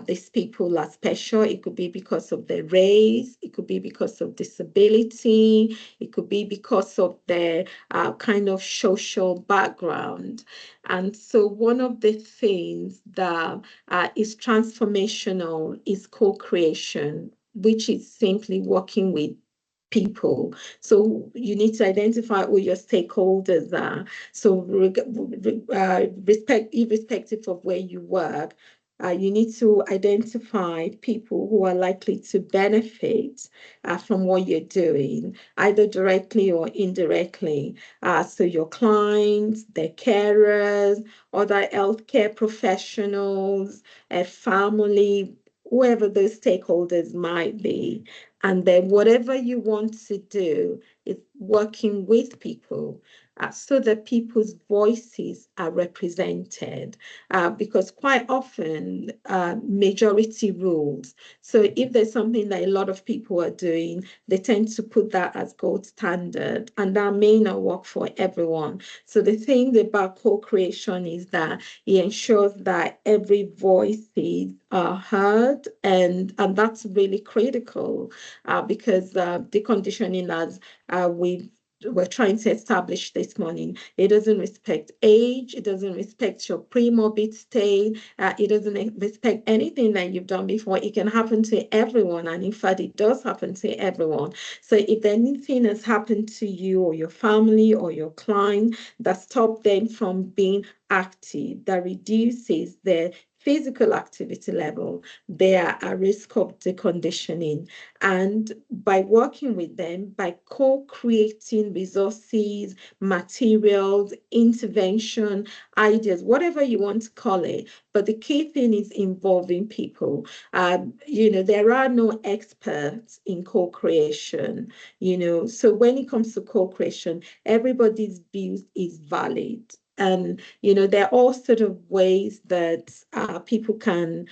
these people are special. It could be because of their race, it could be because of disability, it could be because of their kind of social background. And so one of the things that is transformational is co-creation, which is simply working with people. So you need to identify who your stakeholders are. So irrespective of where you work, you need to identify people who are likely to benefit from what you're doing, either directly or indirectly. So your clients, their carers, other healthcare professionals, a family, whoever those stakeholders might be. And then whatever you want to do is working with people so that people's voices are represented, because quite often majority rules. So if there's something that a lot of people are doing, they tend to put that as gold standard, and that may not work for everyone. So the thing about co-creation is that it ensures that every voice is heard, and that's really critical, because deconditioning, as we're trying to establish this morning, it doesn't respect age, it doesn't respect your pre-morbid state, it doesn't respect anything that you've done before. It can happen to everyone, and in fact, it does happen to everyone. So if anything has happened to you or your family or your client that stopped them from being active, that reduces their physical activity level, they are at risk of deconditioning. And by working with them, by co-creating resources, materials, intervention, ideas, whatever you want to call it, but the key thing is involving people. There are no experts in co-creation, so when it comes to co-creation, everybody's view is valid. And, there are all sort of ways that people can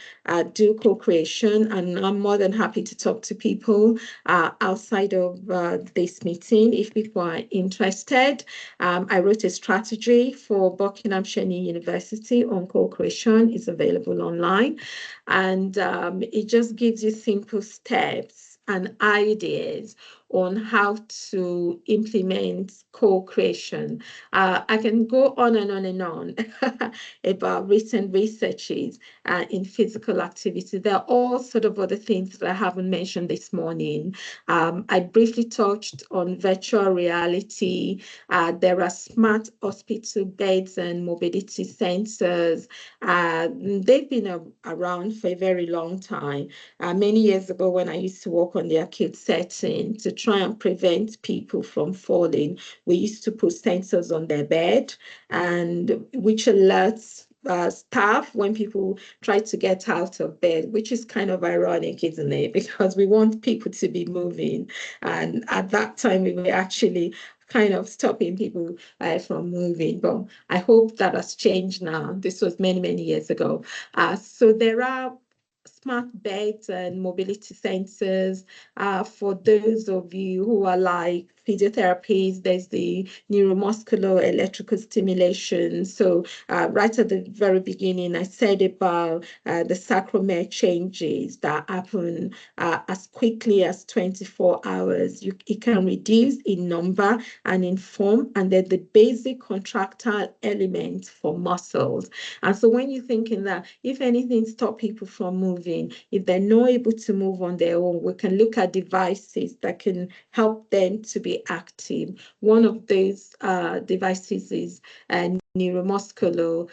do co-creation, and I'm more than happy to talk to people outside of this meeting if people are interested. I wrote a strategy for Buckinghamshire University on co-creation. It's available online, and it just gives you simple steps and ideas on how to implement co-creation. I can go on and on and on about recent researches in physical activity. There are all sort of other things that I haven't mentioned this morning. I briefly touched on virtual reality. There are smart hospital beds and mobility sensors. They've been around for a very long time. Many years ago, when I used to work on the acute setting to try and prevent people from falling, we used to put sensors on their bed, and which alerts staff when people try to get out of bed, which is kind of ironic, isn't it? Because we want people to be moving. And at that time, we were actually kind of stopping people from moving. But I hope that has changed now. This was many, many years ago. So there are smart beds and mobility sensors. For those of you who are like physiotherapists, there's the neuromuscular electrical stimulation. So right at the very beginning, I said about the sarcomere changes that happen as quickly as 24 hours. It can reduce in number and in form, and then the basic contractile elements for muscles. And so when you're thinking that if anything stops people from moving, if they're not able to move on their own, we can look at devices that can help them to be active. One of those devices is neuromuscular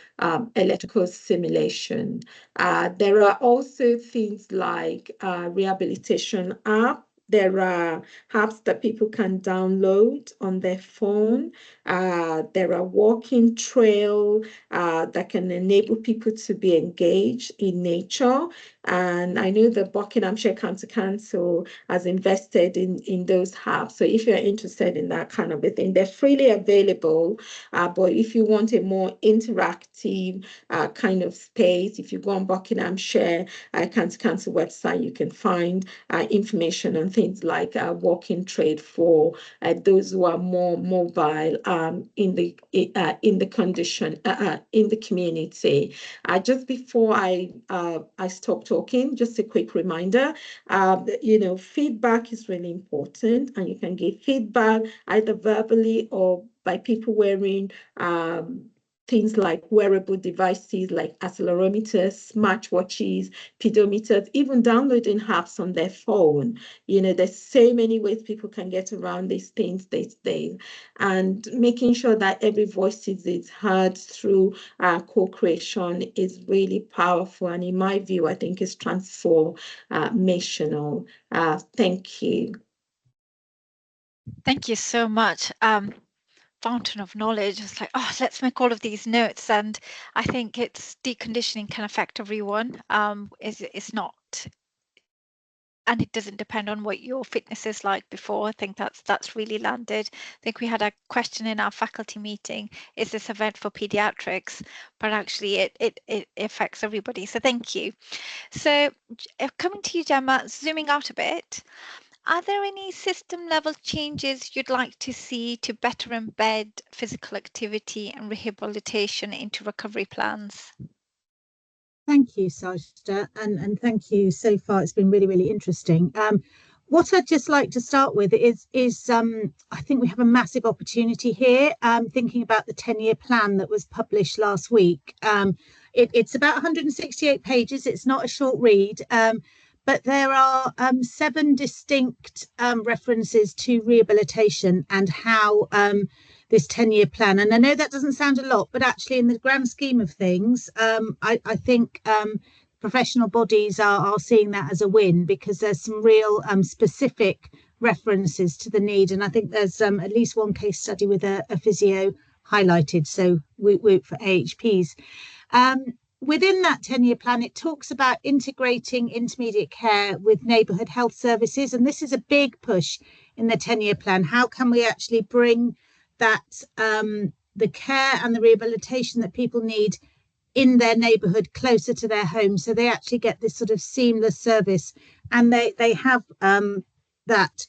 electrical stimulation. There are also things like rehabilitation app there are apps that people can download on their phone. There are walking trail that can enable people to be engaged in nature. And I know the Buckinghamshire County Council has invested in those apps. So if you're interested in that kind of a thing, they're freely available. But if you want a more interactive kind of space, if you go on Buckinghamshire County Council website, you can find information on things like walking trade for those who are more mobile in the condition in the community. Just before I stop talking, just a quick reminder, feedback is really important, and you can give feedback either verbally or by people wearing things like wearable devices like accelerometers, smartwatches, pedometers, even downloading apps on their phone. There's so many ways people can get around these things these days, and making sure that every voice is heard through co-creation is really powerful, and in my view, I think is transformational. Thank you. Thank you so much. Fountain of knowledge. It's like, oh, let's make all of these notes. And I think it's deconditioning can affect everyone. It's not, and it doesn't depend on what your fitness is like before. I think that's really landed. I think we had a question in our faculty meeting, is this event for pediatrics? But actually it affects everybody. So thank you. So coming to you, Gemma, zooming out a bit, are there any system level changes you'd like to see to better embed physical activity and rehabilitation into recovery plans? Thank you, Sajda, and thank you so far. It's been really, really interesting. What I'd just like to start with is I think we have a massive opportunity here, thinking about the 10-year plan that was published last week. It's about 168 pages. It's not a short read, but there are 7 distinct references to rehabilitation and how this 10-year plan. And I know that doesn't sound a lot, but actually in the grand scheme of things, I think professional bodies are seeing that as a win, because there's some real specific references to the need. And I think there's at least one case study with a physio highlighted. So we for AHPs. Within that 10-year plan, it talks about integrating intermediate care with neighbourhood health services. And this is a big push in the 10-year plan. How can we actually bring that the care and the rehabilitation that people need in their neighbourhood closer to their home, so they actually get this sort of seamless service, and they have that,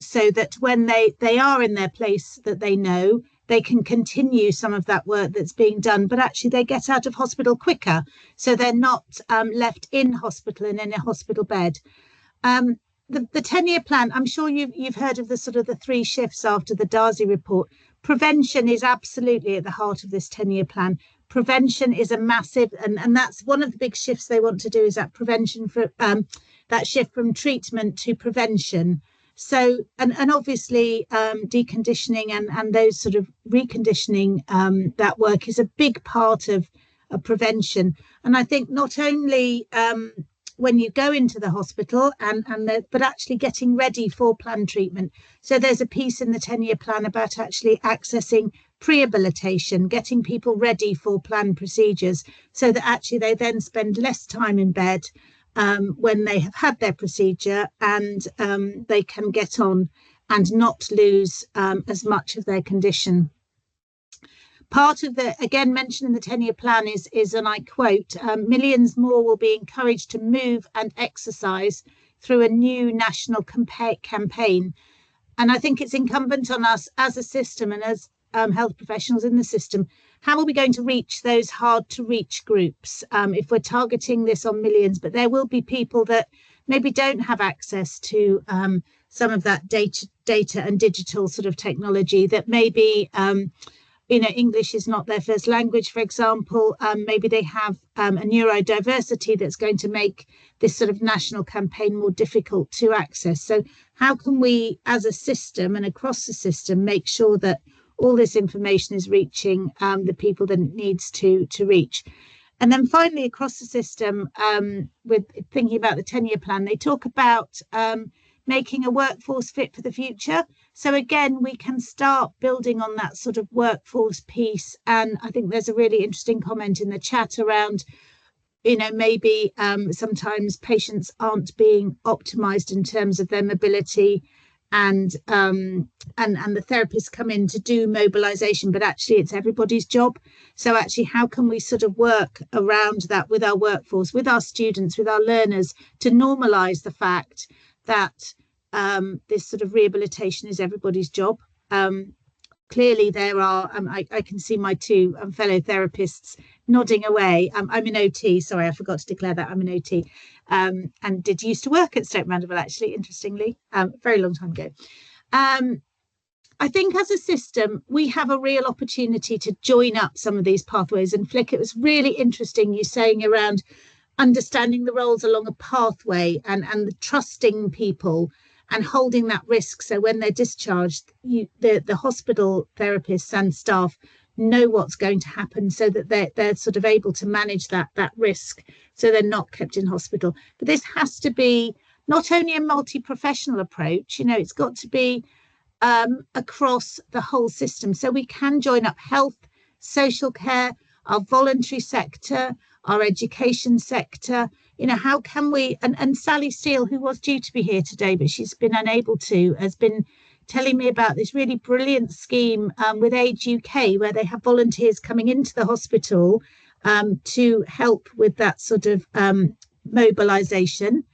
so that when they are in their place that they know, they can continue some of that work that's being done, but actually they get out of hospital quicker, so they're not left in hospital and in a hospital bed. The 10-year plan, I'm sure you've heard of the sort of the 3 shifts after the Darzi report. Prevention is absolutely at the heart of this 10-year plan. Prevention is a massive, and that's one of the big shifts they want to do, is that prevention for that shift from treatment to prevention. So, and obviously deconditioning and those sort of reconditioning, that work is a big part of prevention. And I think not only when you go into the hospital but actually getting ready for planned treatment. So there's a piece in the 10-year plan about actually accessing prehabilitation, getting people ready for planned procedures, so that actually they then spend less time in bed when they have had their procedure, and they can get on and not lose as much of their condition. Part of the, again, mentioned in the 10-year plan is, and I quote, millions more will be encouraged to move and exercise through a new national campaign. And I think it's incumbent on us as a system and as health professionals in the system, how are we going to reach those hard to reach groups if we're targeting this on millions? But there will be people that maybe don't have access to some of that data and digital sort of technology, that maybe English is not their first language, for example. Maybe they have a neurodiversity that's going to make this sort of national campaign more difficult to access. So how can we, as a system and across the system, make sure that all this information is reaching the people that it needs to reach? And then finally, across the system, with thinking about the 10-year plan, they talk about making a workforce fit for the future. So again, we can start building on that sort of workforce piece. And I think there's a really interesting comment in the chat around, you know, maybe sometimes patients aren't being optimized in terms of their mobility, and the therapists come in to do mobilization, but actually it's everybody's job. So actually, how can we sort of work around that with our workforce, with our students, with our learners, to normalize the fact that this sort of rehabilitation is everybody's job. Clearly there are, I can see my two fellow therapists nodding away. I'm an OT, sorry, I forgot to declare that I'm an OT, and did used to work at Stoke Mandeville, actually, interestingly, very long time ago. I think as a system, we have a real opportunity to join up some of these pathways. And Flick, it was really interesting you saying around understanding the roles along a pathway and trusting people and holding that risk. So when they're discharged, the hospital therapists and staff know what's going to happen, so that they're sort of able to manage that risk, so they're not kept in hospital. But this has to be not only a multi-professional approach, you know, it's got to be across the whole system. So we can join up health, social care, our voluntary sector, our education sector. You know, how can we, and Sally Steele, who was due to be here today, but she's been unable to, has been telling me about this really brilliant scheme with Age UK, where they have volunteers coming into the hospital to help with that sort of mobilisation,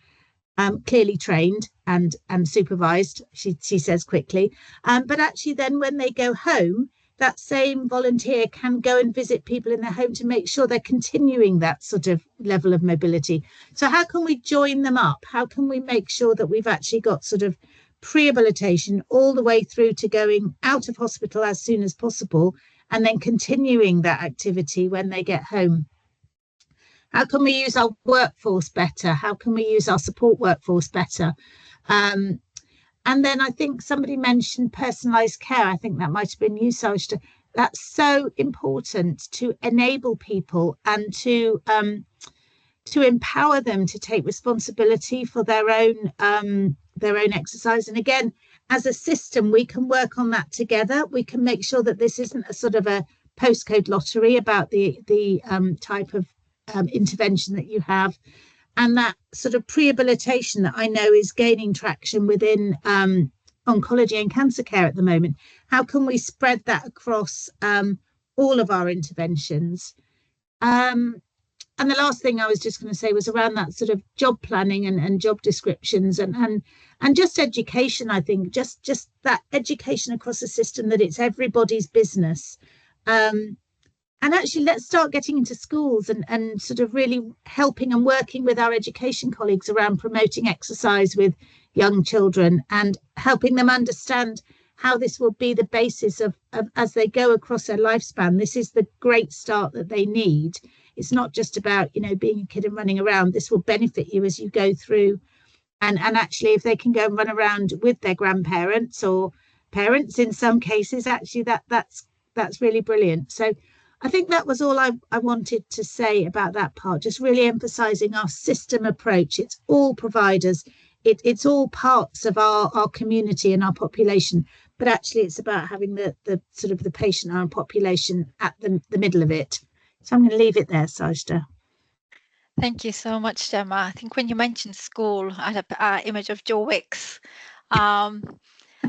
clearly trained and supervised, she says quickly. But actually then when they go home, that same volunteer can go and visit people in their home to make sure they're continuing that sort of level of mobility. So how can we join them up? How can we make sure that we've actually got sort of prehabilitation all the way through to going out of hospital as soon as possible, and then continuing that activity when they get home? How can we use our workforce better? How can we use our support workforce better? And then I think somebody mentioned personalised care. I think that might have been you, Sajda. That's so important to enable people and to empower them to take responsibility for their own exercise. And again, as a system, we can work on that together. We can make sure that this isn't a sort of a postcode lottery about the type of intervention that you have. And that sort of prehabilitation that I know is gaining traction within oncology and cancer care at the moment. How can we spread that across all of our interventions? And the last thing I was just going to say was around that sort of job planning and job descriptions and just education. I think just that education across the system, that it's everybody's business. And actually, let's start getting into schools and sort of really helping and working with our education colleagues around promoting exercise with young children and helping them understand how this will be the basis of as they go across their lifespan. This is the great start that they need. It's not just about, you know, being a kid and running around. This will benefit you as you go through. And actually, if they can go and run around with their grandparents or parents in some cases, actually that's really brilliant. So I think that was all I wanted to say about that part, just really emphasising our system approach. It's all providers, it's all parts of our community and our population, but actually it's about having the sort of the patient, our population at the middle of it. So I'm going to leave it there, Sajda. Thank you so much, Gemma. I think when you mentioned school, I had an image of Joe Wicks.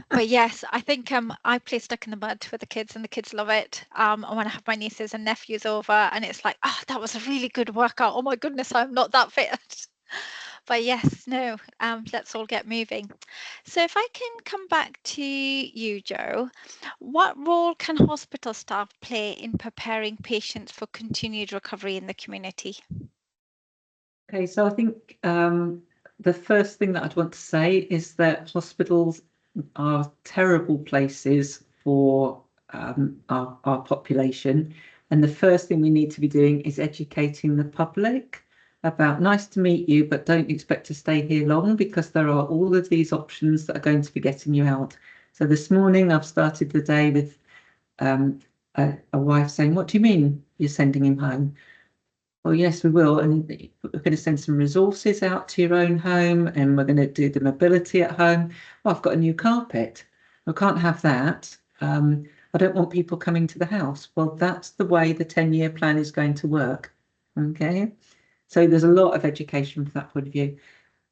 But yes, I think I play stuck in the mud with the kids and the kids love it. And when I have my nieces and nephews over and it's like, oh, that was a really good workout. Oh my goodness, I'm not that fit. But yes, no, let's all get moving. So if I can come back to you, Joe, what role can hospital staff play in preparing patients for continued recovery in the community? Okay, so I think the first thing that I'd want to say is that hospitals are terrible places for our population, and the first thing we need to be doing is educating the public about nice to meet you, but don't expect to stay here long, because there are all of these options that are going to be getting you out. So this morning I've started the day with a wife saying, "What do you mean you're sending him home?" Well, yes, we will. And we're going to send some resources out to your own home, and we're going to do the mobility at home. Well, I've got a new carpet. I can't have that. I don't want people coming to the house. Well, that's the way the 10-year plan is going to work. Okay. So there's a lot of education from that point of view.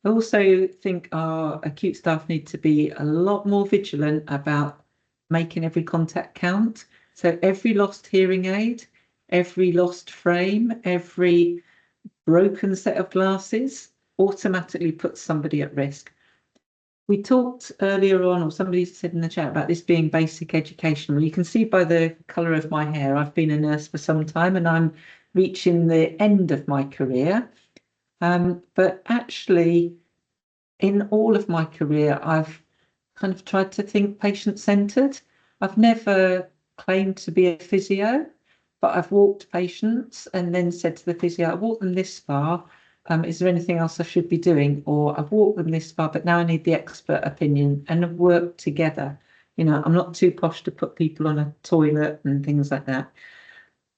I also think our acute staff need to be a lot more vigilant about making every contact count. So every lost hearing aid, every lost frame, every broken set of glasses automatically puts somebody at risk. We talked earlier on, or somebody said in the chat, about this being basic education. Well, you can see by the colour of my hair, I've been a nurse for some time and I'm reaching the end of my career. But actually, in all of my career, I've kind of tried to think patient-centred. I've never claimed to be a physio, but I've walked patients and then said to the physio, I've walked them this far. Is there anything else I should be doing? Or I've walked them this far, but now I need the expert opinion, and have worked together. You know, I'm not too posh to put people on a toilet and things like that.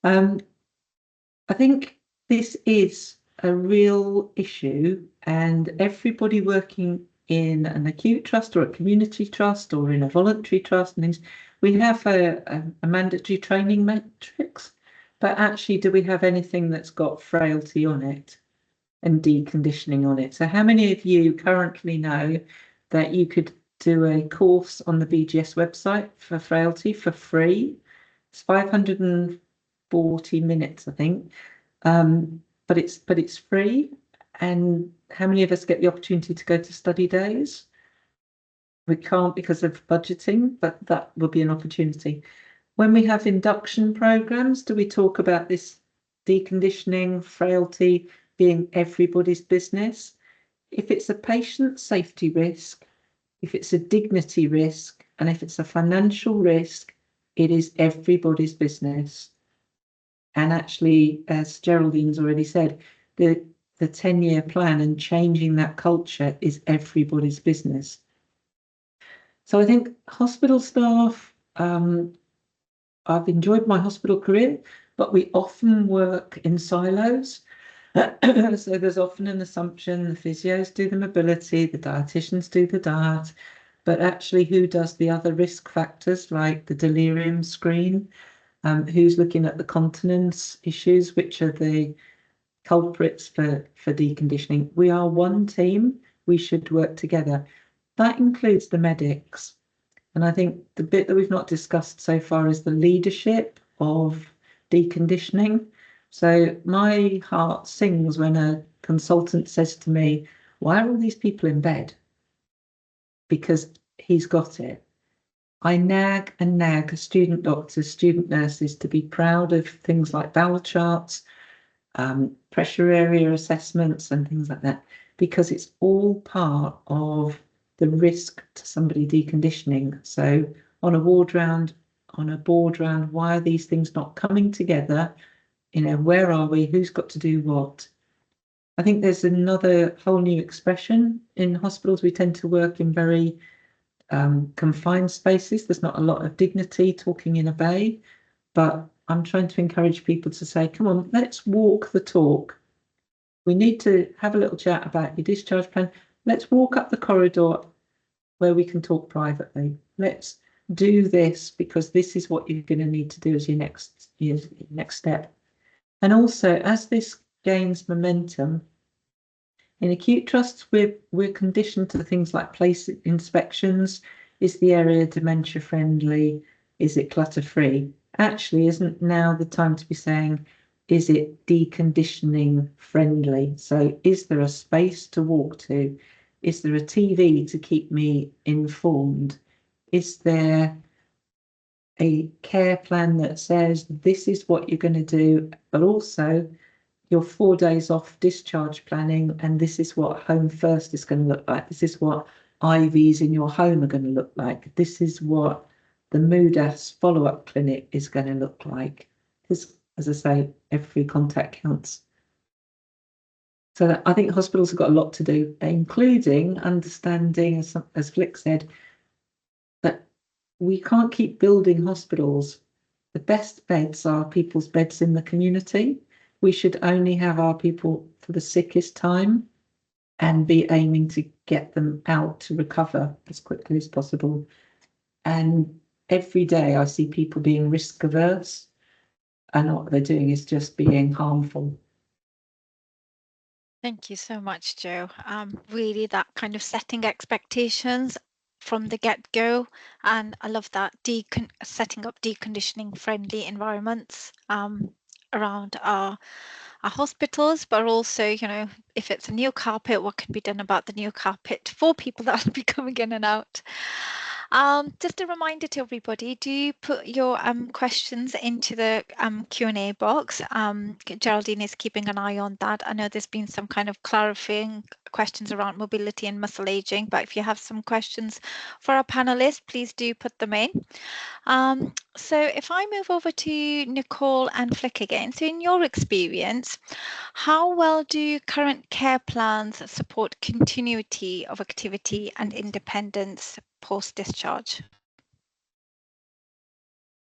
I think this is a real issue, and everybody working in an acute trust or a community trust or in a voluntary trust and things, we have a mandatory training matrix, but actually, do we have anything that's got frailty on it and deconditioning on it? So how many of you currently know that you could do a course on the BGS website for frailty for free? It's 540 minutes, I think. But it's free. And how many of us get the opportunity to go to study days? We can't because of budgeting, but that will be an opportunity. When we have induction programs, do we talk about this deconditioning, frailty being everybody's business? If it's a patient safety risk, if it's a dignity risk, and if it's a financial risk, it is everybody's business. And actually, as Geraldine's already said, the 10-year plan and changing that culture is everybody's business. So I think hospital staff, I've enjoyed my hospital career, but we often work in silos. So there's often an assumption the physios do the mobility, the dietitians do the diet, but actually who does the other risk factors like the delirium screen? Who's looking at the continence issues, which are the culprits for deconditioning? We are one team. We should work together. That includes the medics. And I think the bit that we've not discussed so far is the leadership of deconditioning. So my heart sings when a consultant says to me, why are all these people in bed? Because he's got it. I nag and nag student doctors, student nurses to be proud of things like bowel charts, pressure area assessments and things like that, because it's all part of the risk to somebody deconditioning. So on a ward round, on a board round, why are these things not coming together? You know, where are we? Who's got to do what? I think there's another whole new expression in hospitals. We tend to work in very confined spaces. There's not a lot of dignity talking in a bay, but I'm trying to encourage people to say, come on, let's walk the talk. We need to have a little chat about your discharge plan. Let's walk up the corridor where we can talk privately. Let's do this because this is what you're going to need to do as your next step. And also, as this gains momentum, in acute trusts, we're conditioned to things like place inspections. Is the area dementia friendly? Is it clutter free? Actually, isn't now the time to be saying, is it deconditioning friendly? So is there a space to walk to? Is there a TV to keep me informed? Is there a care plan that says this is what you're going to do, but also your 4 days off discharge planning, and this is what home first is going to look like. This is what IVs in your home are going to look like. This is what the MUDAS follow-up clinic is going to look like. Because, as I say, every contact counts. So I think hospitals have got a lot to do, including understanding, as Flick said, that we can't keep building hospitals. The best beds are people's beds in the community. we should only have our people for the sickest time and be aiming to get them out to recover as quickly as possible. And every day I see people being risk averse, and what they're doing is just being harmful. Thank you so much, Jo. Really, that kind of setting expectations from the get-go, and I love that setting up deconditioning friendly environments around our hospitals, but also, you know, if it's a new carpet, what can be done about the new carpet for people that will be coming in and out. Just a reminder to everybody, do put your questions into the Q&A box. Geraldine is keeping an eye on that. I know there's been some kind of clarifying questions around mobility and muscle aging, but if you have some questions for our panelists, please do put them in. So if I move over to Nicole and Flick again, so in your experience, how well do current care plans support continuity of activity and independence post-discharge?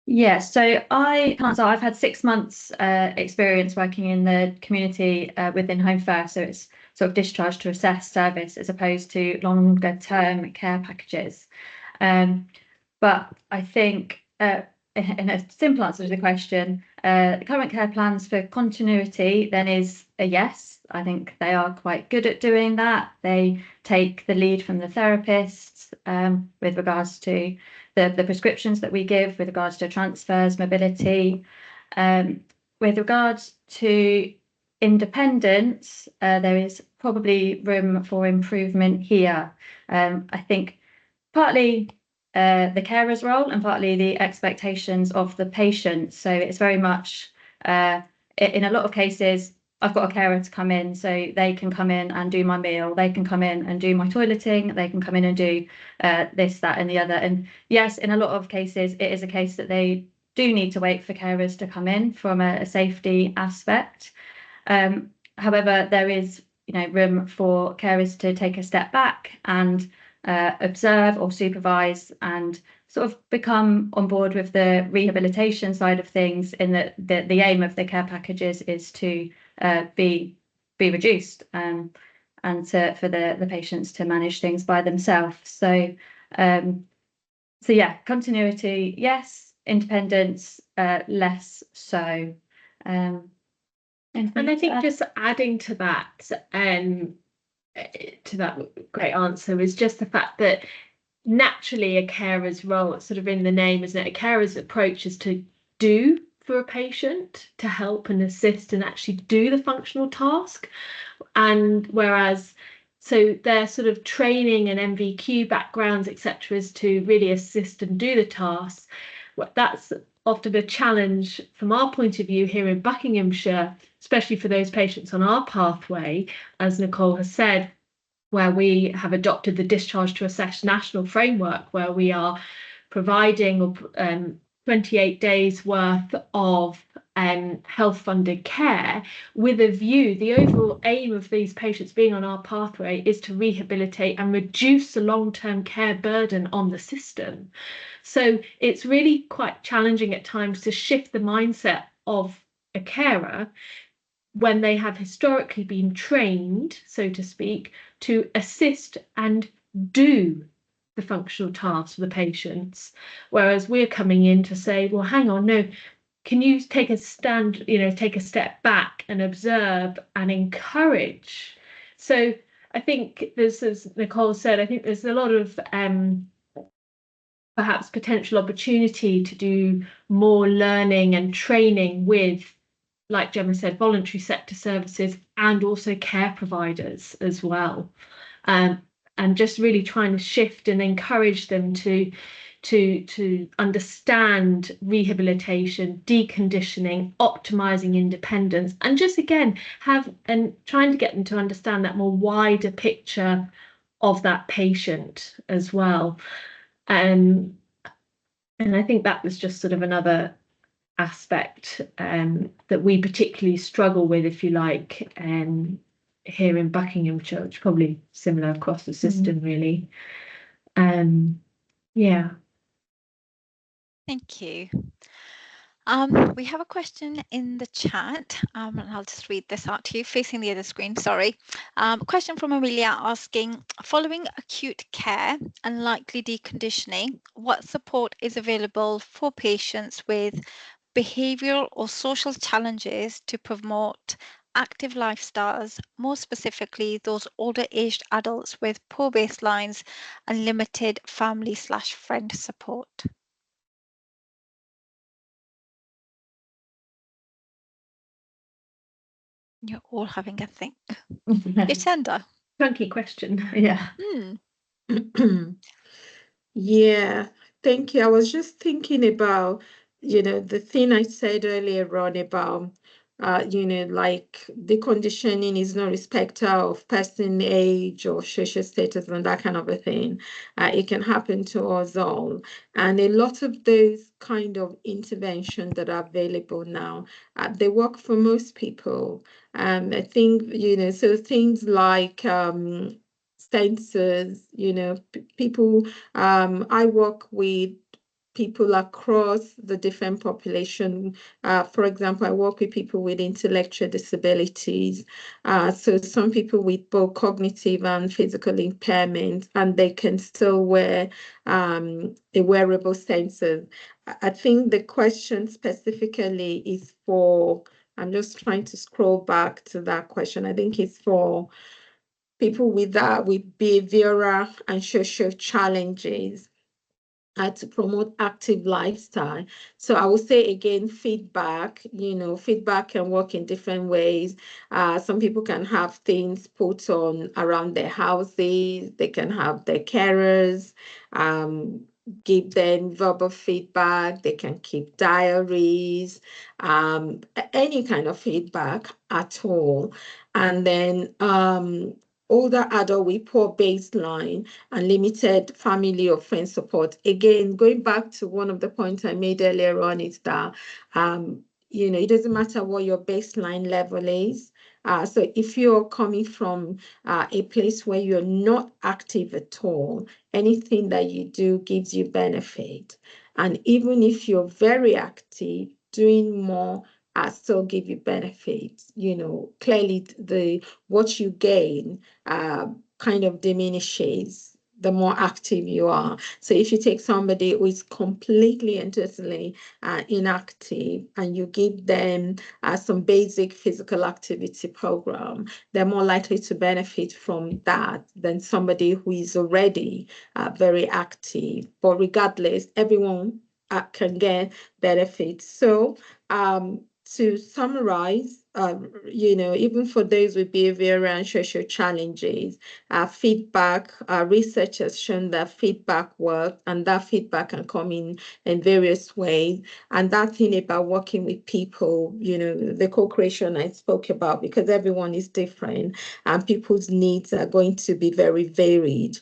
Yeah, so I've had 6 months experience working in the community within Home First, so it's sort of discharge to assess service as opposed to longer term care packages. But I think in a simple answer to the question, current care plans for continuity then is a yes. I think they are quite good at doing that. They take the lead from the therapists with regards to the prescriptions that we give, with regards to transfers, mobility. With regards to independence, there is probably room for improvement here. I think partly the carer's role and partly the expectations of the patient. So it's very much, in a lot of cases, I've got a carer to come in, so they can come in and do my meal, they can come in and do my toileting, they can come in and do this, that and the other. And yes, in a lot of cases, it is a case that they do need to wait for carers to come in from a safety aspect. However, there is, you know, room for carers to take a step back and observe or supervise and sort of become on board with the rehabilitation side of things, in that the aim of the care packages is to be reduced and for the patients to manage things by themselves. So yeah, continuity, yes. Independence, less so. And I think just adding to that great answer is just the fact that naturally a carer's role, it's sort of in the name, isn't it? A carer's approach is to do for a patient, to help and assist and actually do the functional task. And whereas, so their sort of training and MVQ backgrounds, etc., is to really assist and do the tasks. That's often a challenge from our point of view here in Buckinghamshire, especially for those patients on our pathway, as Nicole has said, where we have adopted the Discharge to Assess national framework, where we are providing 28 days worth of health funded care with a view. The overall aim of these patients being on our pathway is to rehabilitate and reduce the long-term care burden on the system. So it's really quite challenging at times to shift the mindset of a carer when they have historically been trained, so to speak, to assist and do the functional tasks for the patients, whereas we're coming in to say, well, hang on, no, can you take a stand, you know, take a step back and observe and encourage? So I think there's, as Nicole said, I think there's a lot of perhaps potential opportunity to do more learning and training with, like Gemma said, voluntary sector services and also care providers as well. And just really trying to shift and encourage them to understand rehabilitation, deconditioning, optimizing independence, and just again trying to get them to understand that more wider picture of that patient as well. And I think that was just sort of another aspect that we particularly struggle with, if you like, here in Buckinghamshire, which is probably similar across the system, really. Yeah. Thank you. We have a question in the chat, and I'll just read this out to you, facing the other screen, sorry. A question from Amelia asking, following acute care and likely deconditioning, what support is available for patients with behavioural or social challenges to promote active lifestyles, more specifically those older aged adults with poor baselines and limited family/friend support? You're all having a think. Yatenda. Chunky question. Yeah. Yeah, thank you. I was just thinking about, the thing I said earlier on about, like deconditioning is no respecter of person age or social status and that kind of a thing. It can happen to us all. And a lot of those kind of interventions that are available now, they work for most people. I think, so things like sensors, people, I work with people across the different population. For example, I work with people with intellectual disabilities. So some people with both cognitive and physical impairment, and they can still wear a wearable sensor. I think the question specifically is for, I'm just trying to scroll back to that question. I think it's for people with behavioral and social challenges to promote active lifestyle. So I would say again, feedback, feedback can work in different ways. Some people can have things put on around their houses. They can have their carers give them verbal feedback. They can keep diaries, any kind of feedback at all. And then older adult with poor baseline and limited family or friend support. Again, going back to one of the points I made earlier on is that, it doesn't matter what your baseline level is. So if you're coming from a place where you're not active at all, anything that you do gives you benefit. And even if you're very active, doing more still give you benefits. Clearly what you gain kind of diminishes the more active you are. So if you take somebody who is completely and totally inactive and you give them some basic physical activity program, they're more likely to benefit from that than somebody who is already very active. But regardless, everyone can get benefits. So to summarize, even for those with behavioral and social challenges, feedback, research has shown that feedback works, and that feedback can come in various ways. And that thing about working with people, the co-creation I spoke about, because everyone is different and people's needs are going to be very varied,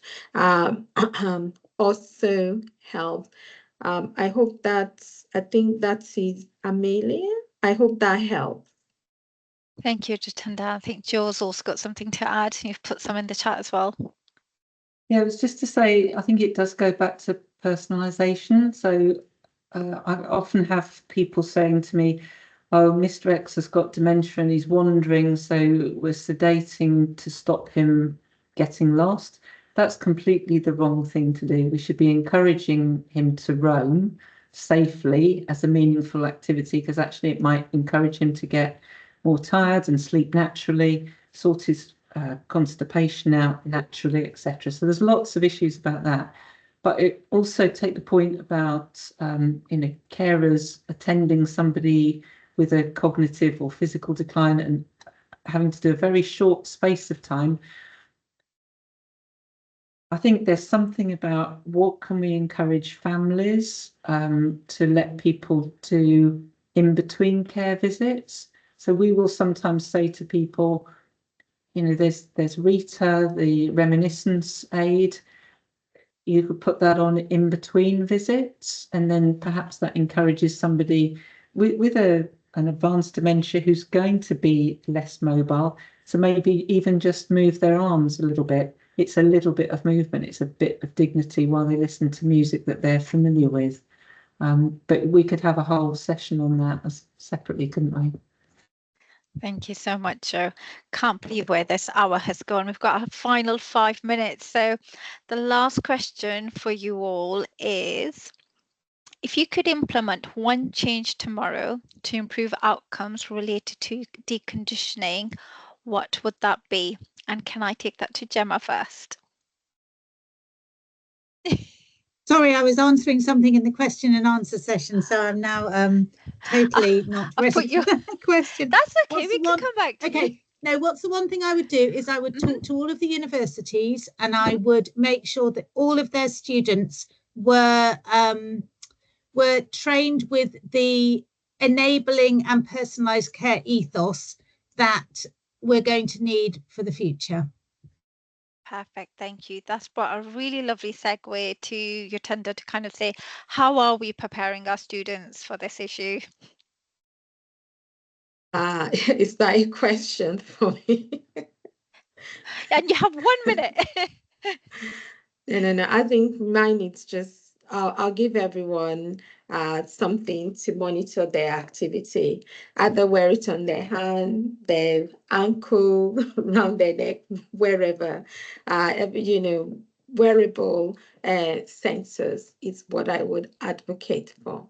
also help. I think that is Amelia. I hope that helps. Thank you, Jatenda. I think Joe's also got something to add. You've put some in the chat as well. Yeah, it was just to say, I think it does go back to personalisation. So I often have people saying to me, oh, Mr. X has got dementia and he's wandering, so we're sedating to stop him getting lost. That's completely the wrong thing to do. We should be encouraging him to roam safely as a meaningful activity, because actually it might encourage him to get more tired and sleep naturally, sort his constipation out naturally, etc. So there's lots of issues about that. But it also take the point about carers attending somebody with a cognitive or physical decline and having to do a very short space of time. I think there's something about what can we encourage families to let people do in between care visits. So we will sometimes say to people, there's Rita, the reminiscence aid. You could put that on in between visits, and then perhaps that encourages somebody with an advanced dementia who's going to be less mobile. So maybe even just move their arms a little bit. It's a little bit of movement. It's a bit of dignity while they listen to music that they're familiar with. But we could have a whole session on that separately, couldn't we? Thank you so much, Jo. Can't believe where this hour has gone. We've got our final 5 minutes. So the last question for you all is, if you could implement one change tomorrow to improve outcomes related to deconditioning, what would that be? And can I take that to Gemma first? Sorry, I was answering something in the question and answer session, so I'm now totally not ready for that question. That's okay, we can come back to you. No, what's the one thing I would do is I would talk to all of the universities, and I would make sure that all of their students were trained with the enabling and personalised care ethos that we're going to need for the future. Perfect, thank you. That's brought a really lovely segue to your tender to kind of say, how are we preparing our students for this issue? Is that a question for me? And you have 1 minute. No. I think mine is just, I'll give everyone something to monitor their activity. Either wear it on their hand, their ankle, around their neck, wherever. Wearable sensors is what I would advocate for.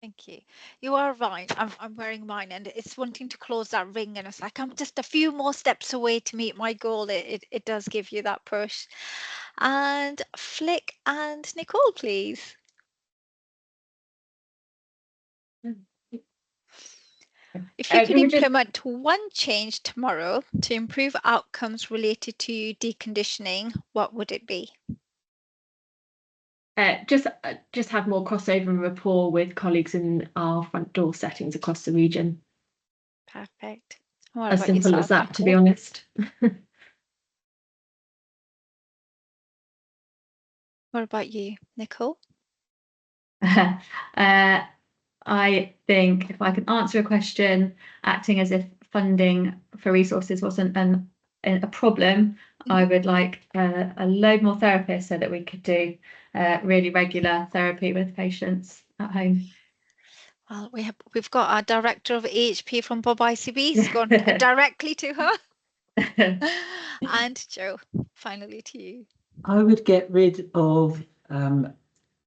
Thank you. You are right. I'm wearing mine, and it's wanting to close that ring, and it's like I'm just a few more steps away to meet my goal. It does give you that push. And Flick and Nicole, please. If you could implement one change tomorrow to improve outcomes related to deconditioning, what would it be? Just have more crossover and rapport with colleagues in our front door settings across the region. Perfect. As simple as that, to be honest. What about you, Nicole? I think if I can answer a question, acting as if funding for resources wasn't a problem, I would like a load more therapists so that we could do really regular therapy with patients at home. Well, we've got our director of AHP from Bob ICB. It's gone directly to her. And Jo, finally to you. I would get rid of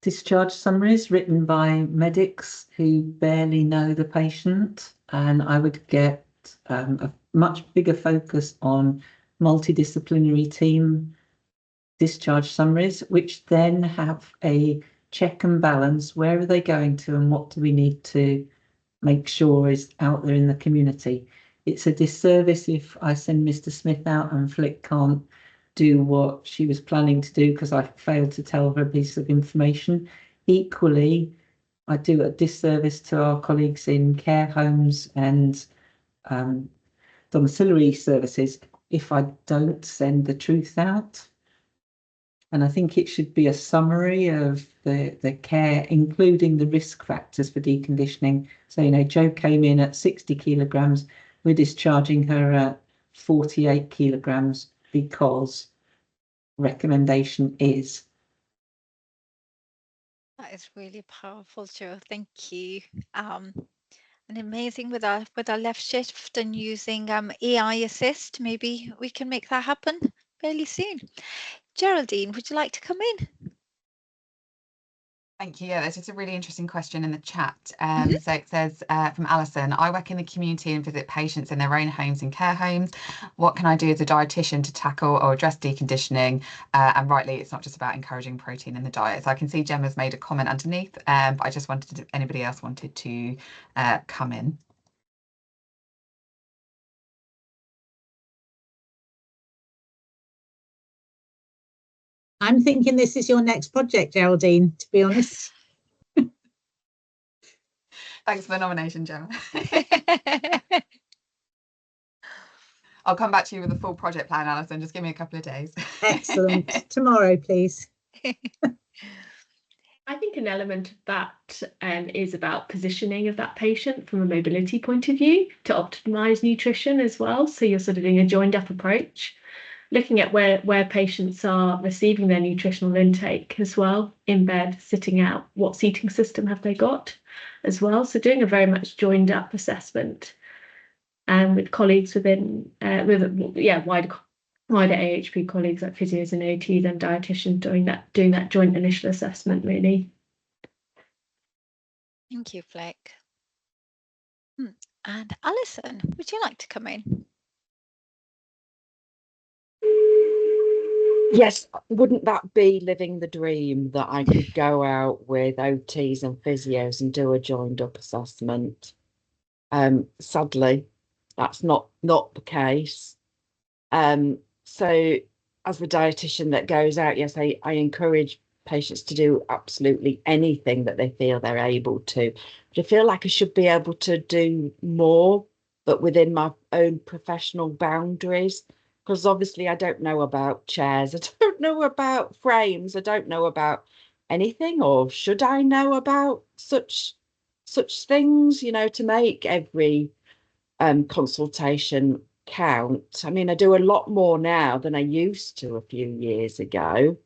discharge summaries written by medics who barely know the patient, and I would get a much bigger focus on multidisciplinary team discharge summaries, which then have a check and balance. Where are they going to, and what do we need to make sure is out there in the community? It's a disservice if I send Mr. Smith out and Flick can't do what she was planning to do because I failed to tell her a piece of information. Equally, I do a disservice to our colleagues in care homes and domiciliary services if I don't send the truth out. And I think it should be a summary of the care, including the risk factors for deconditioning. So, Jo came in at 60 kilograms. We're discharging her at 48 kilograms because recommendation is. That is really powerful, Jo. Thank you. And amazing with our left shift and using AI assist. Maybe we can make that happen fairly soon. Geraldine, would you like to come in? Thank you. Yeah, there's just a really interesting question in the chat. So it says from Alison, I work in the community and visit patients in their own homes and care homes. What can I do as a dietitian to tackle or address deconditioning? And rightly, it's not just about encouraging protein in the diet. So I can see Gemma's made a comment underneath, but I just wondered if anybody else wanted to come in. I'm thinking this is your next project, Geraldine, to be honest. Thanks for the nomination, Gemma. I'll come back to you with a full project plan, Alison. Just give me a couple of days. Excellent. Tomorrow, please. I think an element of that is about positioning of that patient from a mobility point of view to optimize nutrition as well. So you're sort of doing a joined up approach. looking at where patients are receiving their nutritional intake as well, in bed, sitting out, what seating system have they got as well. So doing a very much joined up assessment with colleagues within wider AHP colleagues like physios and OTs and dietitians doing that joint initial assessment really. Thank you, Flick. And Alison, would you like to come in? Yes, wouldn't that be living the dream that I could go out with OTs and physios and do a joined up assessment? Sadly, that's not the case. So as the dietitian that goes out, yes, I encourage patients to do absolutely anything that they feel they're able to. But I feel like I should be able to do more, but within my own professional boundaries. Because obviously I don't know about chairs, I don't know about frames, I don't know about anything, or should I know about such things, you know, to make every consultation count. I mean, I do a lot more now than I used to a few years ago.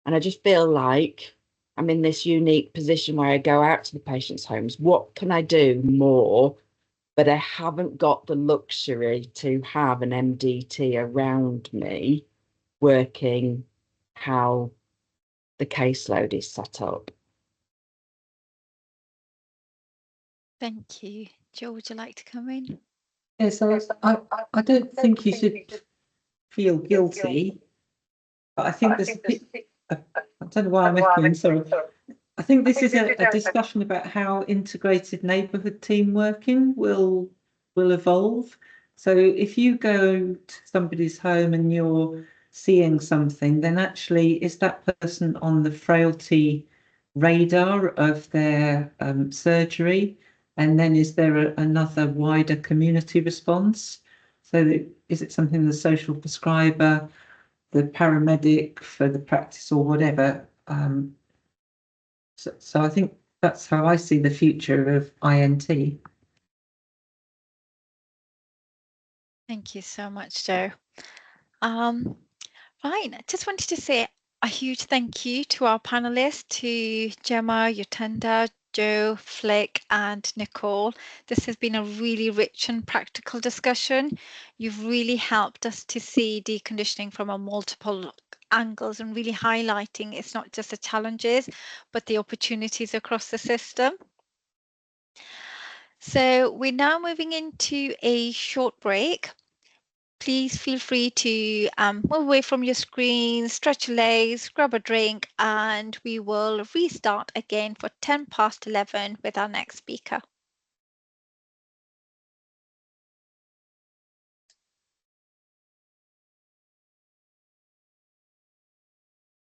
And I just feel like I'm in this unique position where I go out to the patients' homes. What can I do more? But I haven't got the luxury to have an MDT around me working how the caseload is set up. Thank you. Jo, would you like to come in? Yes, I don't think you should feel guilty, but I think this, I don't know why I'm echoing, sorry. I think this is a discussion about how integrated neighbourhood team working will evolve. So if you go to somebody's home and you're seeing something, then actually is that person on the frailty radar of their surgery? And then is there another wider community response? So is it something the social prescriber, the paramedic for the practice or whatever? So I think that's how I see the future of INT. Thank you so much, Jo. Fine. I just wanted to say a huge thank you to our panelists, to Gemma, Yotenda, Jo, Flick, and Nicole. This has been a really rich and practical discussion. You've really helped us to see deconditioning from a multiple angles and really highlighting it's not just the challenges, but the opportunities across the system. So we're now moving into a short break. Please feel free to move away from your screen, stretch your legs, grab a drink, and we will restart again for 11:10 with our next speaker.